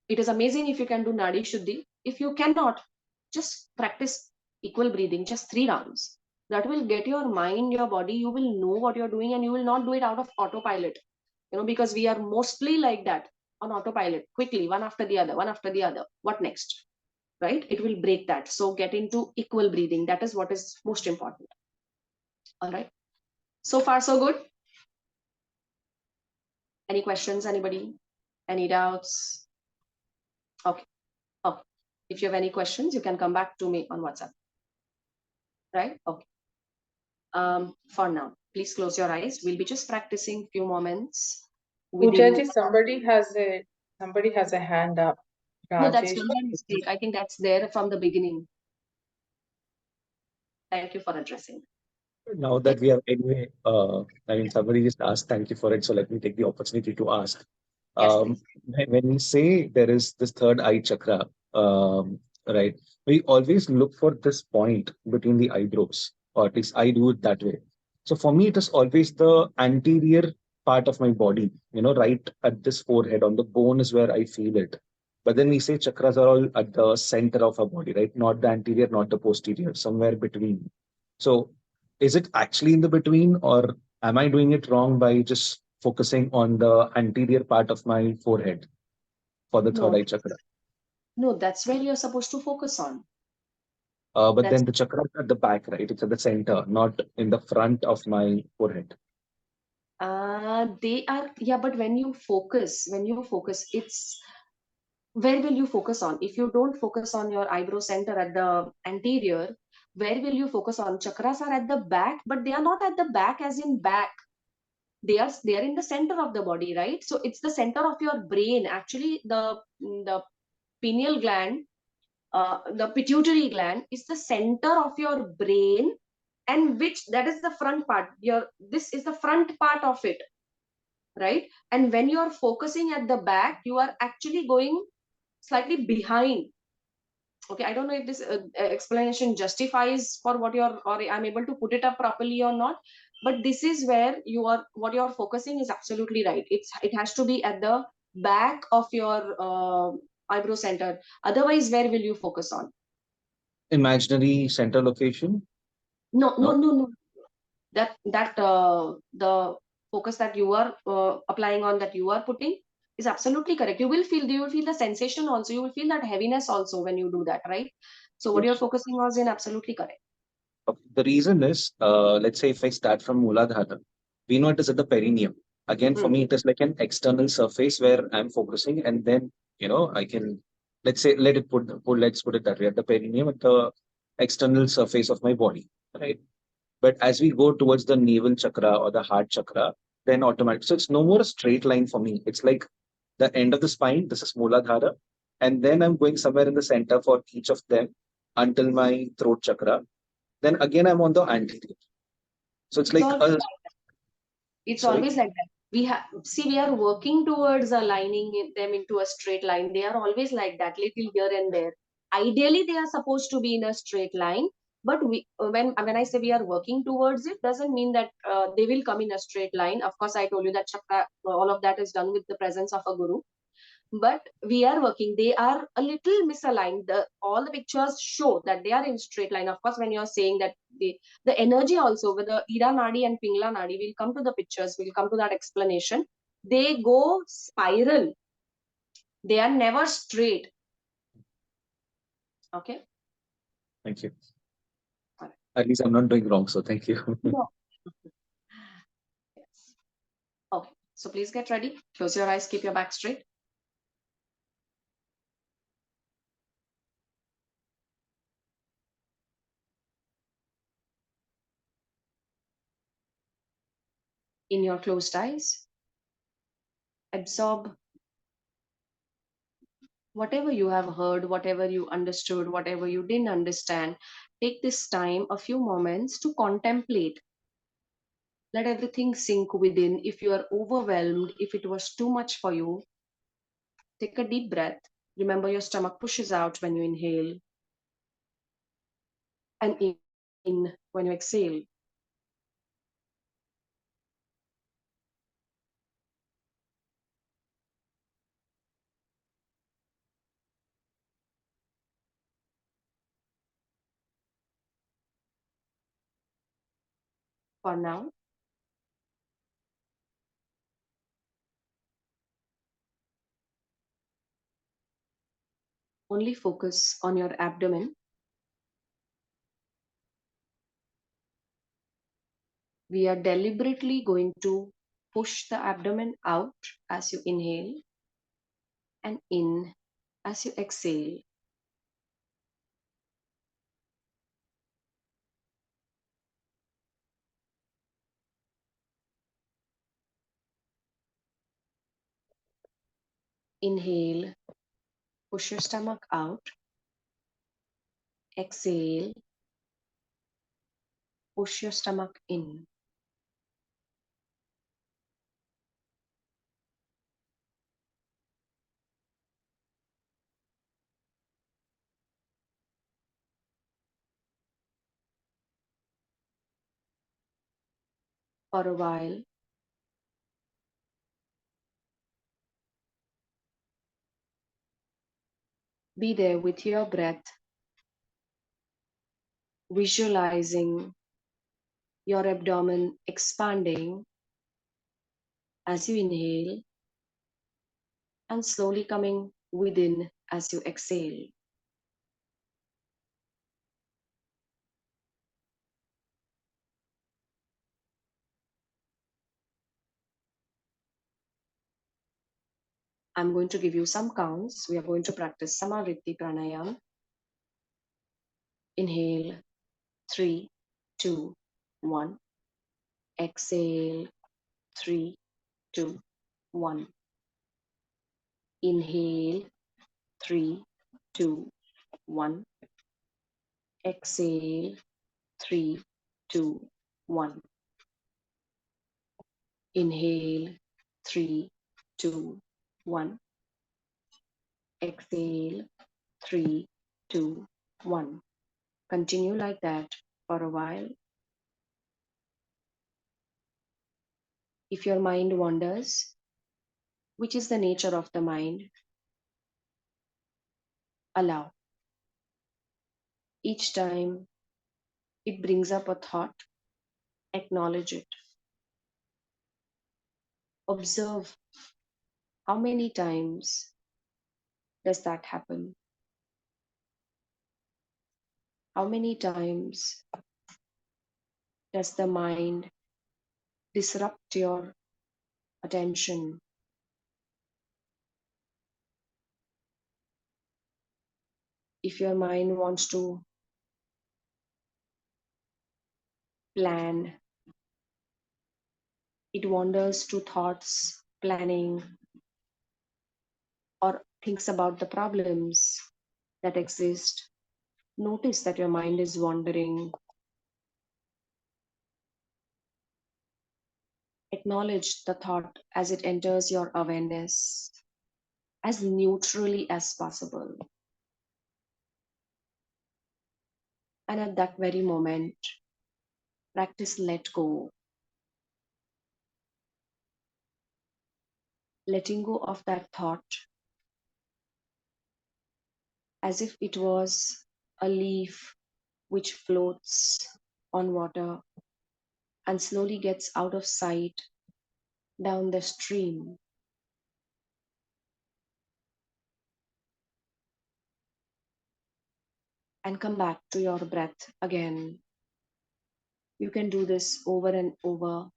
it is amazing if you can do Nadi Shuddhi. If you cannot, just practice equal breathing, just 3 rounds. That will get your mind, your body, you will know what you're doing, and you will not do it out of autopilot. Because we are mostly like that, on autopilot, quickly, one after the other. What next? Right? It will break that. So get into equal breathing. That is what is most important. All right. So far, so good. Any questions, anybody? Any doubts? Okay. If you have any questions, you can come back to me on WhatsApp. Right? Okay. For now, please close your eyes. We'll be just practicing few moments. Poojaji, somebody has a hand up. No, that's Rajesh. not a mistake. I think that's there from the beginning. Thank you for addressing. Now that we have anyway, somebody just asked, thank you for it. So let me take the opportunity to ask. Yes, please. When we say there is this third eye chakra, right, we always look for this point between the eyebrows, or at least I do it that way. So for me, it is always the anterior part of my body, right at this forehead, on the bone is where I feel it. But then we say chakras are all at the center of our body, right? Not the anterior, not the posterior, somewhere between. So is it actually in the between, or am I doing it wrong by just focusing on the anterior part of my forehead for the third No, eye chakra? no, that's where you're supposed to focus on. But That's then the chakra is at the back, right? It's at the center, not in the front of my forehead. They are, yeah, but when you focus, it's where will you focus on? If you don't focus on your eyebrow center at the anterior, where will you focus on? Chakras are at the back, but they are not at the back as in back. They are in the center of the body, right? So it's the center of your brain. Actually, the pineal gland, the pituitary gland is the center of your brain, and which that is the front part. This is the front part of it, right? And when you are focusing at the back, you are actually going slightly behind. Okay, I don't know if this explanation justifies for what you're, or I'm able to put it up properly or not, but this is where you are, what you're focusing is absolutely right. It has to be at the back of your eyebrow center. Otherwise, where will you focus on? Imaginary center location? No, no, No? no, no. That the focus that you are applying on, that you are putting, is absolutely correct. You will feel the sensation also. You will feel that heaviness also when you do that, right? So what you're Yes. focusing on is in absolutely correct. Okay. The reason is, let's say if I start from Mooladhara, we know it is at the perineum. Again, for Hmm. me, it is like an external surface where I'm focusing, and then I can, let's say, let's put it that way, at the perineum, at the external surface of my body, right? But as we go towards the navel chakra or the heart chakra, then automatic. So it's no more a straight line for me. It's like the end of the spine. This is Mooladhara, and then I'm going somewhere in the center for each of them until my throat chakra. Then again, I'm on the anterior. So it's It's like always a it's sorry. always like that. We are working towards aligning them into a straight line. They are always like that, little here and there. Ideally, they are supposed to be in a straight line, but when I say we are working towards it, doesn't mean that they will come in a straight line. Of course, I told you that chakra, all of that is done with the presence of a guru, but we are working. They are a little misaligned. All the pictures show that they are in straight line. Of course, when you're saying that the energy also with the Ida Nadi and Pingla Nadi, we'll come to the pictures, we'll come to that explanation. They go spiral. They are never straight. Okay. Thank you. All right. At least I'm not doing wrong. So thank you. No. Yes. Okay. So please get ready. Close your eyes. Keep your back straight. In your closed eyes, absorb whatever you have heard, whatever you understood, whatever you didn't understand. Take this time, a few moments, to contemplate. Let everything sink within. If you are overwhelmed, if it was too much for you, take a deep breath. Remember, your stomach pushes out when you inhale and in when you exhale. For now, only focus on your abdomen. We are deliberately going to push the abdomen out as you inhale and in as you exhale. Inhale, push your stomach out. Exhale, push your stomach in. For a while, be there with your breath, visualizing your abdomen expanding as you inhale and slowly coming within as you exhale. I'm going to give you some counts. We are going to practice Samavritti Pranayam. Inhale, 3, 2, 1. Exhale, 3, 2, 1. Inhale, 3, 2, 1. Exhale, 3, 2, 1. Inhale, 3, 2, 1. Exhale, 3, 2, 1. Continue like that for a while. If your mind wanders, which is the nature of the mind, allow. Each time it brings up a thought, acknowledge it. Observe how many times does that happen? How many times does the mind disrupt your attention? If your mind wants to plan, it wanders to thoughts, planning, or thinks about the problems that exist. Notice that your mind is wandering. Acknowledge the thought as it enters your awareness as neutrally as possible. And at that very moment, practice let go. Letting go of that thought as if it was a leaf which floats on water and slowly gets out of sight down the stream. And come back to your breath again. You can do this over and over.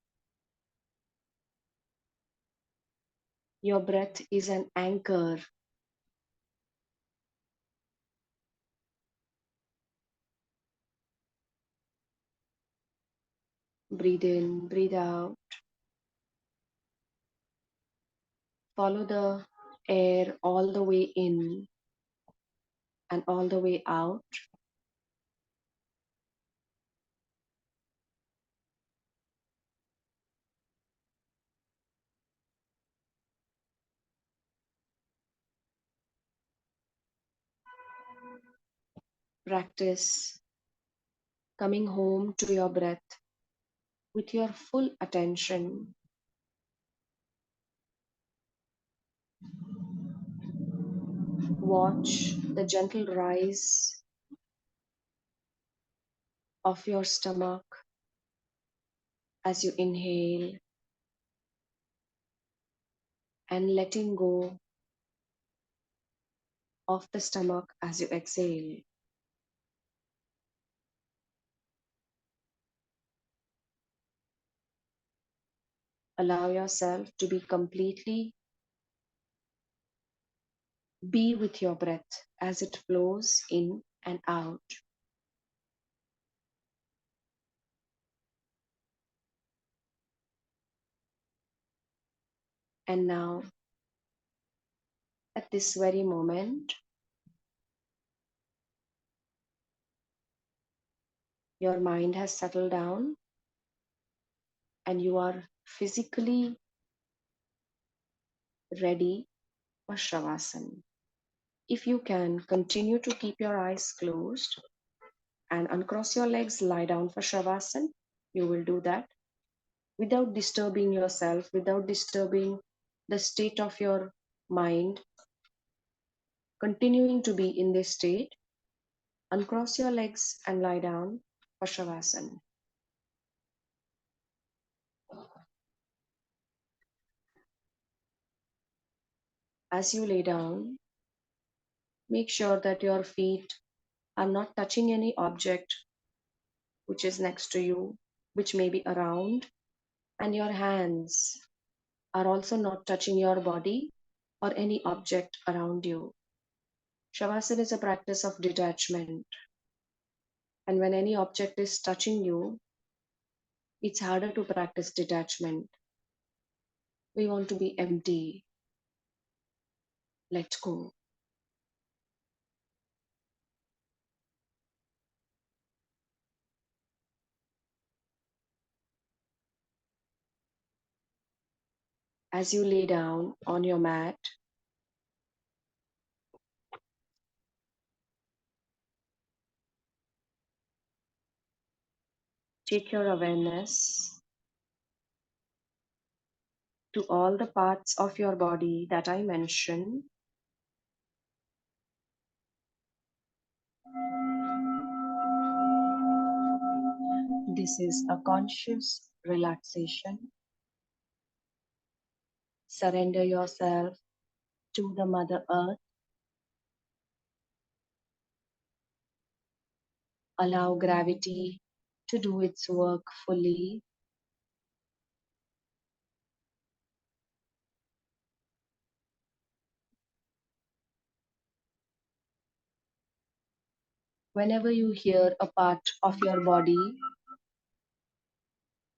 Your breath is an anchor. Breathe in, breathe out. Follow the air all the way in and all the way out. Practice coming home to your breath with your full attention. Watch the gentle rise of your stomach as you inhale and letting go of the stomach as you exhale. Allow yourself to be with your breath as it flows in and out. And now, at this very moment, your mind has settled down and you are physically ready for Shavasana. If you can, continue to keep your eyes closed and uncross your legs, lie down for Shavasana. You will do that without disturbing yourself, without disturbing the state of your mind. Continuing to be in this state, uncross your legs and lie down for Shavasana. As you lay down, make sure that your feet are not touching any object which is next to you, which may be around, and your hands are also not touching your body, or any object around you. Shavasana is a practice of detachment. And when any object is touching you, it's harder to practice detachment. We want to be empty, let go. As you lay down on your mat, take your awareness to all the parts of your body that I mentioned. This is a conscious relaxation. Surrender yourself to the Mother Earth. Allow gravity to do its work fully. Whenever you hear a part of your body,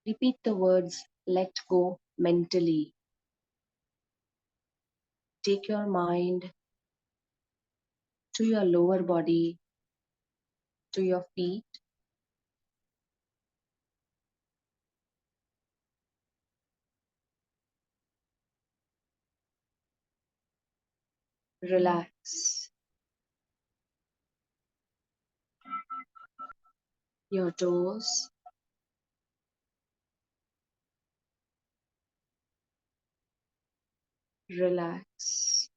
repeat the words let go mentally. Take your mind to your lower body, to your feet. Relax your toes. Relax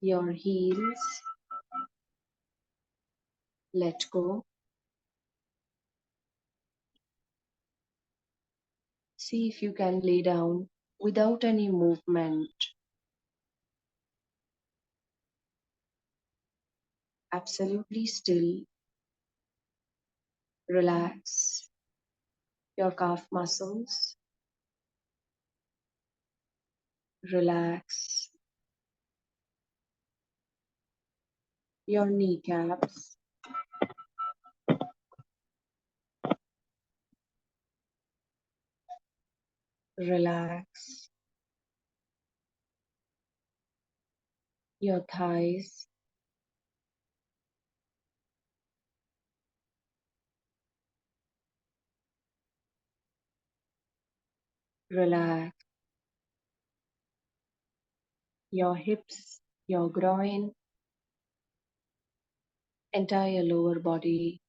your heels. Let go. See if you can lay down without any movement. Absolutely still. Relax your calf muscles. Relax your kneecaps. Relax your thighs. Relax your hips, your groin, entire lower body.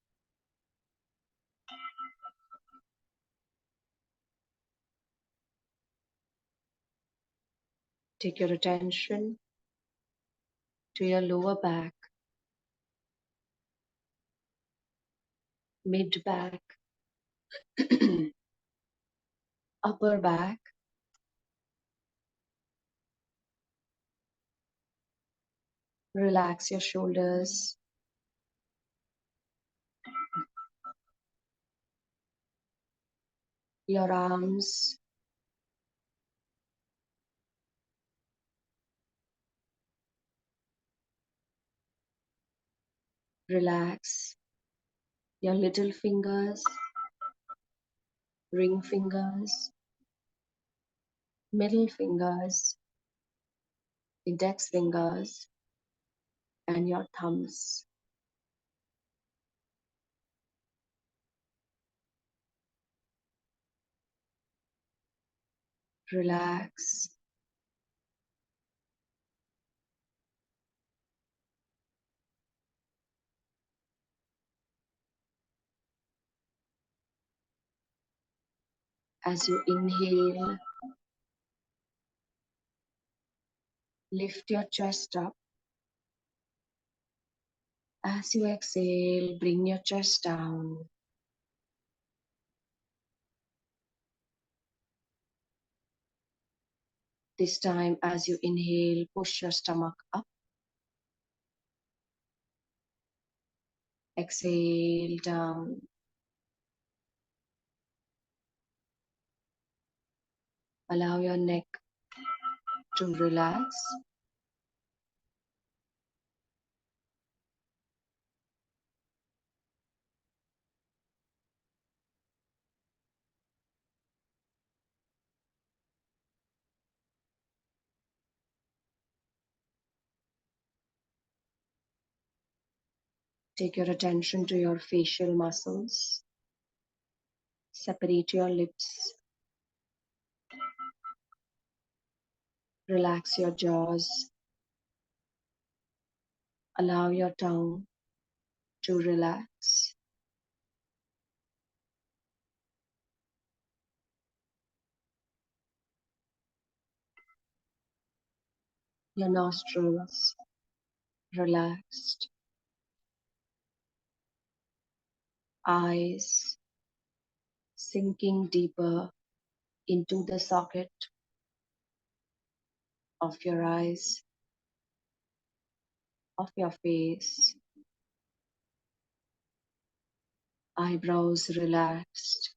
Take your attention to your lower back, mid back, upper back. Relax your shoulders. Your arms. Relax your little fingers, ring fingers, middle fingers, index fingers, and your thumbs. Relax. As you inhale, lift your chest up. As you exhale, bring your chest down. This time, as you inhale, push your stomach up. Exhale down. Allow your neck to relax. Take your attention to your facial muscles. Separate your lips. Relax your jaws. Allow your tongue to relax. Your nostrils relaxed. Eyes sinking deeper into the socket of your eyes, of your face. Eyebrows relaxed.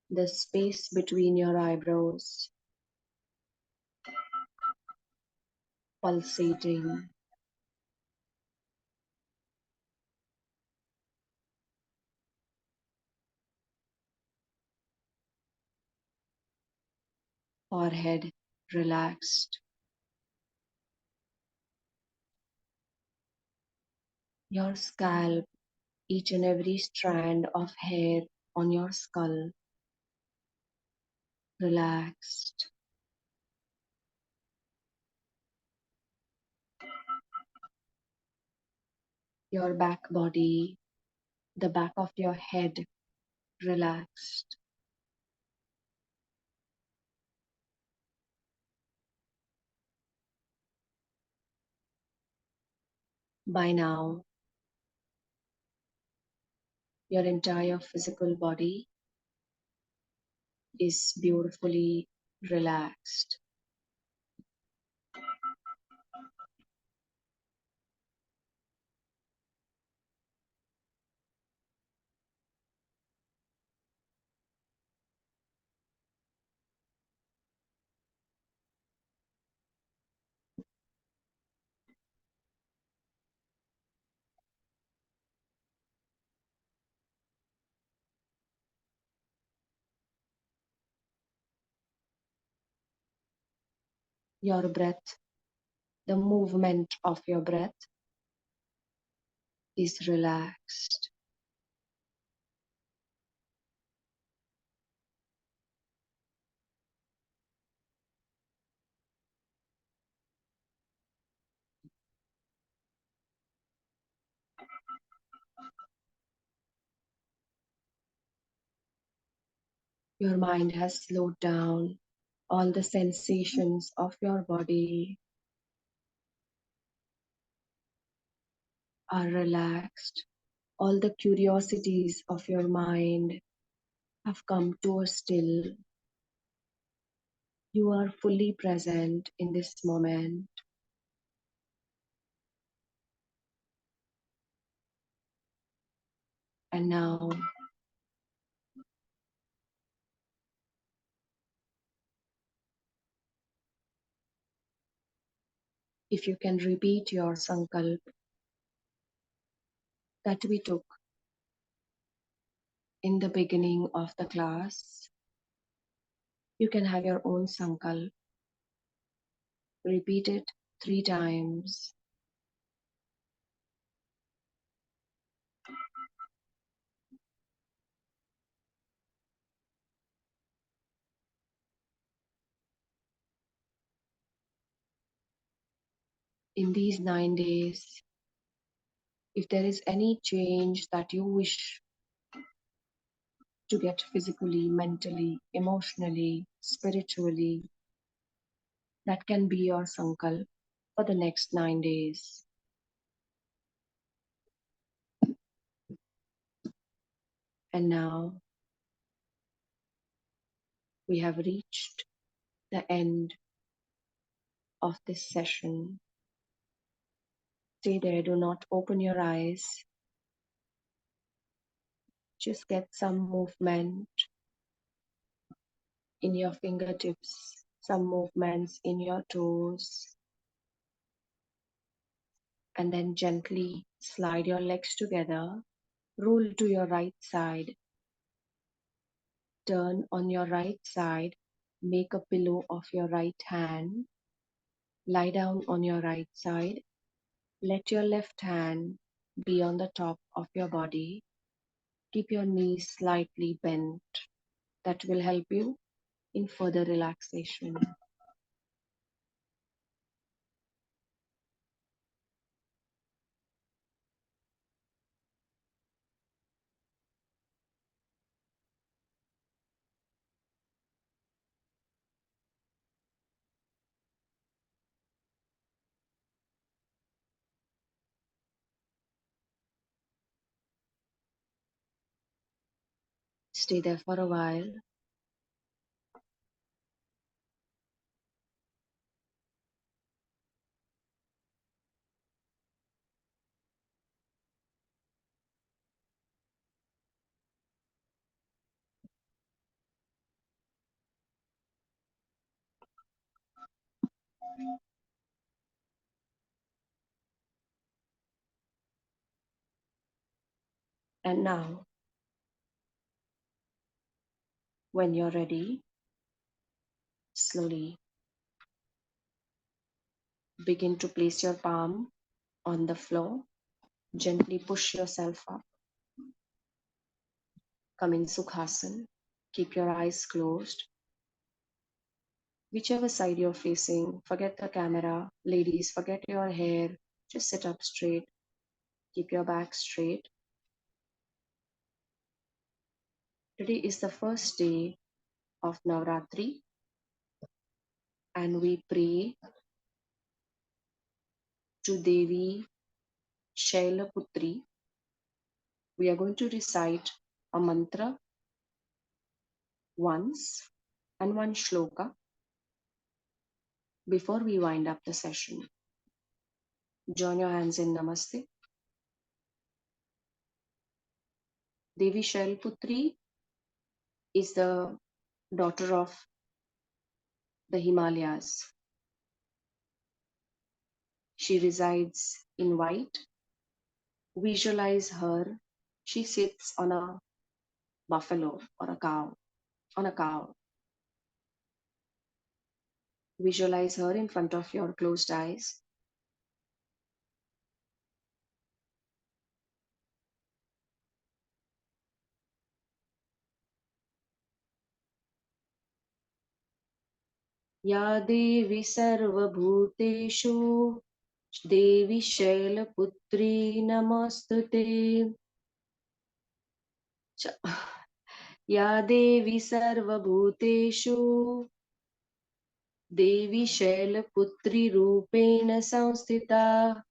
The space between your eyebrows pulsating. Forehead relaxed. Your scalp, each and every strand of hair on your skull relaxed. Your back body, the back of your head relaxed. By now, your entire physical body is beautifully relaxed. Your breath, the movement of your breath is relaxed. Your mind has slowed down. All the sensations of your body are relaxed. All the curiosities of your mind have come to a still. You are fully present in this moment. And now, if you can repeat your sankalp that we took in the beginning of the class, you can have your own sankalp. Repeat it 3 times. In these 9 days, if there is any change that you wish to get physically, mentally, emotionally, spiritually, that can be your sankalp for the next 9 days. And now we have reached the end of this session. Stay there, do not open your eyes. Just get some movement in your fingertips, some movements in your toes, and then gently slide your legs together, roll to your right side, turn on your right side, make a pillow of your right hand, lie down on your right side, let your left hand be on the top of your body, keep your knees slightly bent. That will help you in further relaxation. Stay there for a while. And now, when you're ready, slowly begin to place your palm on the floor. Gently push yourself up. Come in Sukhasana. Keep your eyes closed. Whichever side you're facing, forget the camera. Ladies, forget your hair. Just sit up straight. Keep your back straight. Today is the first day of Navratri, and we pray to Devi Shailaputri. We are going to recite a mantra once and one shloka before we wind up the session. Join your hands in Namaste. Devi Shailaputri is the daughter of the Himalayas. She resides in white. Visualize her. She sits on a buffalo or a cow, on a cow. Visualize her in front of your closed eyes. Ya Devi Sarvabhuteshu Devi Shailaputri Namostute. Ya Devi Sarvabhuteshu Devi Shailaputri Rupena Samstita.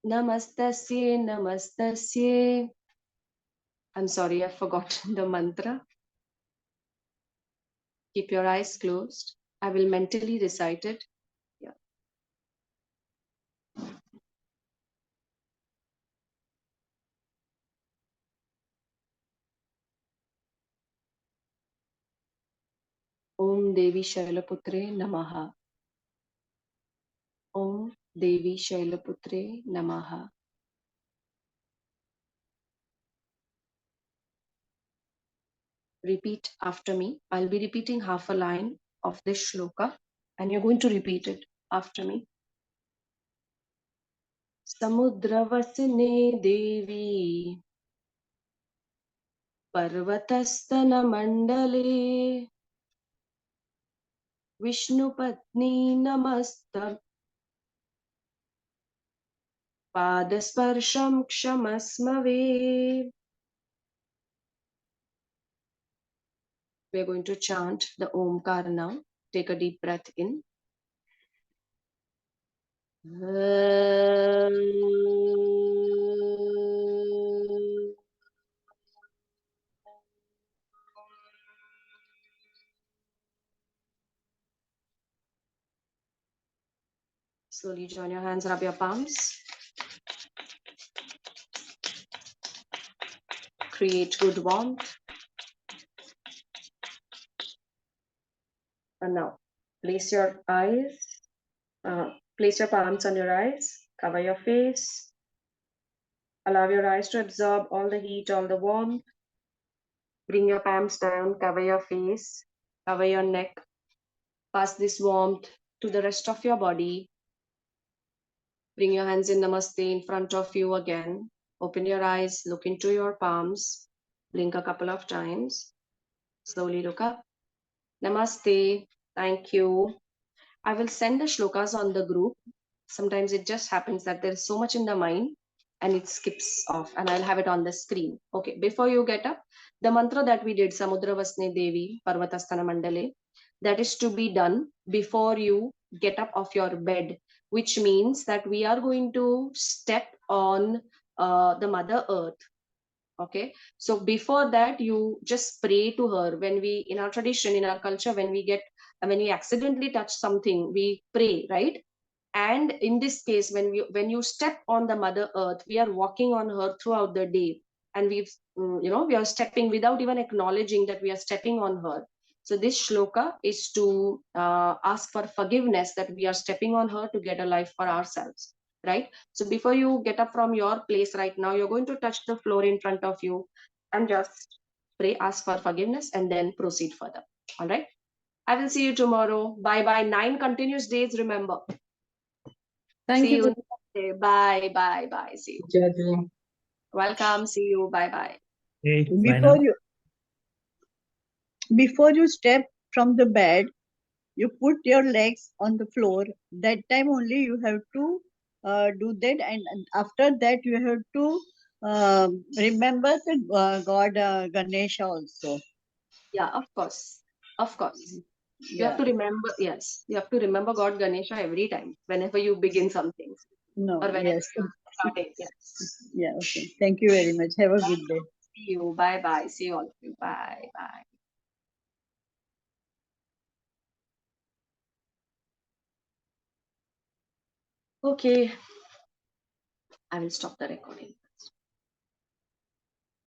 Namastasye, namastasye. I'm sorry, I've forgotten the mantra. Keep your eyes closed. I will mentally recite it. Yeah. Om Devi Shailaputre Namaha. Om Devi Shailaputre Namaha. Repeat after me. I'll be repeating half a line of this shloka and you're going to repeat it after me. Samudravasine Devi Parvatastana Mandale Vishnupatni Namasta Padasparsham Kshamasmave. We're going to chant the Omkar now. Take a deep breath in. Slowly join your hands, rub your palms. Create good warmth. And now, place your eyes, place your palms on your eyes, cover your face, allow your eyes to absorb all the heat, all the warmth. Bring your palms down, cover your face, cover your neck, pass this warmth to the rest of your body. Bring your hands in Namaste in front of you again. Open your eyes, look into your palms, blink a couple of times. Slowly look up. Namaste. Thank you. I will send the shlokas on the group. Sometimes it just happens that there is so much in the mind and it skips off, and I'll have it on the screen. Okay, before you get up, the mantra that we did, Samudra Vasne Devi, Parvatastana Mandale, that is to be done before you get up off your bed, which means that we are going to step on the Mother Earth. Okay, so before that, you just pray to her. When we, in our tradition, in our culture, when we accidentally touch something, we pray, right? And in this case, when you step on the Mother Earth, we are walking on her throughout the day, and we are stepping without even acknowledging that we are stepping on her. So this shloka is to ask for forgiveness that we are stepping on her to get a life for ourselves, right? So before you get up from your place right now, you're going to touch the floor in front of you and just pray, ask for forgiveness, and then proceed further. All right. I will see you tomorrow. Bye bye. 9 continuous days, remember. Thank See you. you. Guru. Namaste. Bye bye bye. See you. Welcome. See you. Bye bye. Hey, bye now. Before you step from the bed, you put your legs on the floor. That time only you have to do that, and after that you have to remember the God Ganesha also. Yeah, of course. Of course. You have Yeah. to remember, yes, you have to remember God Ganesha every time, whenever you begin something No. or whenever Yes. you start it. Yes. Yeah. Okay. Thank you very much. Have a good day. See you. Bye bye. See you all of you. Bye bye. Okay. I will stop the recording.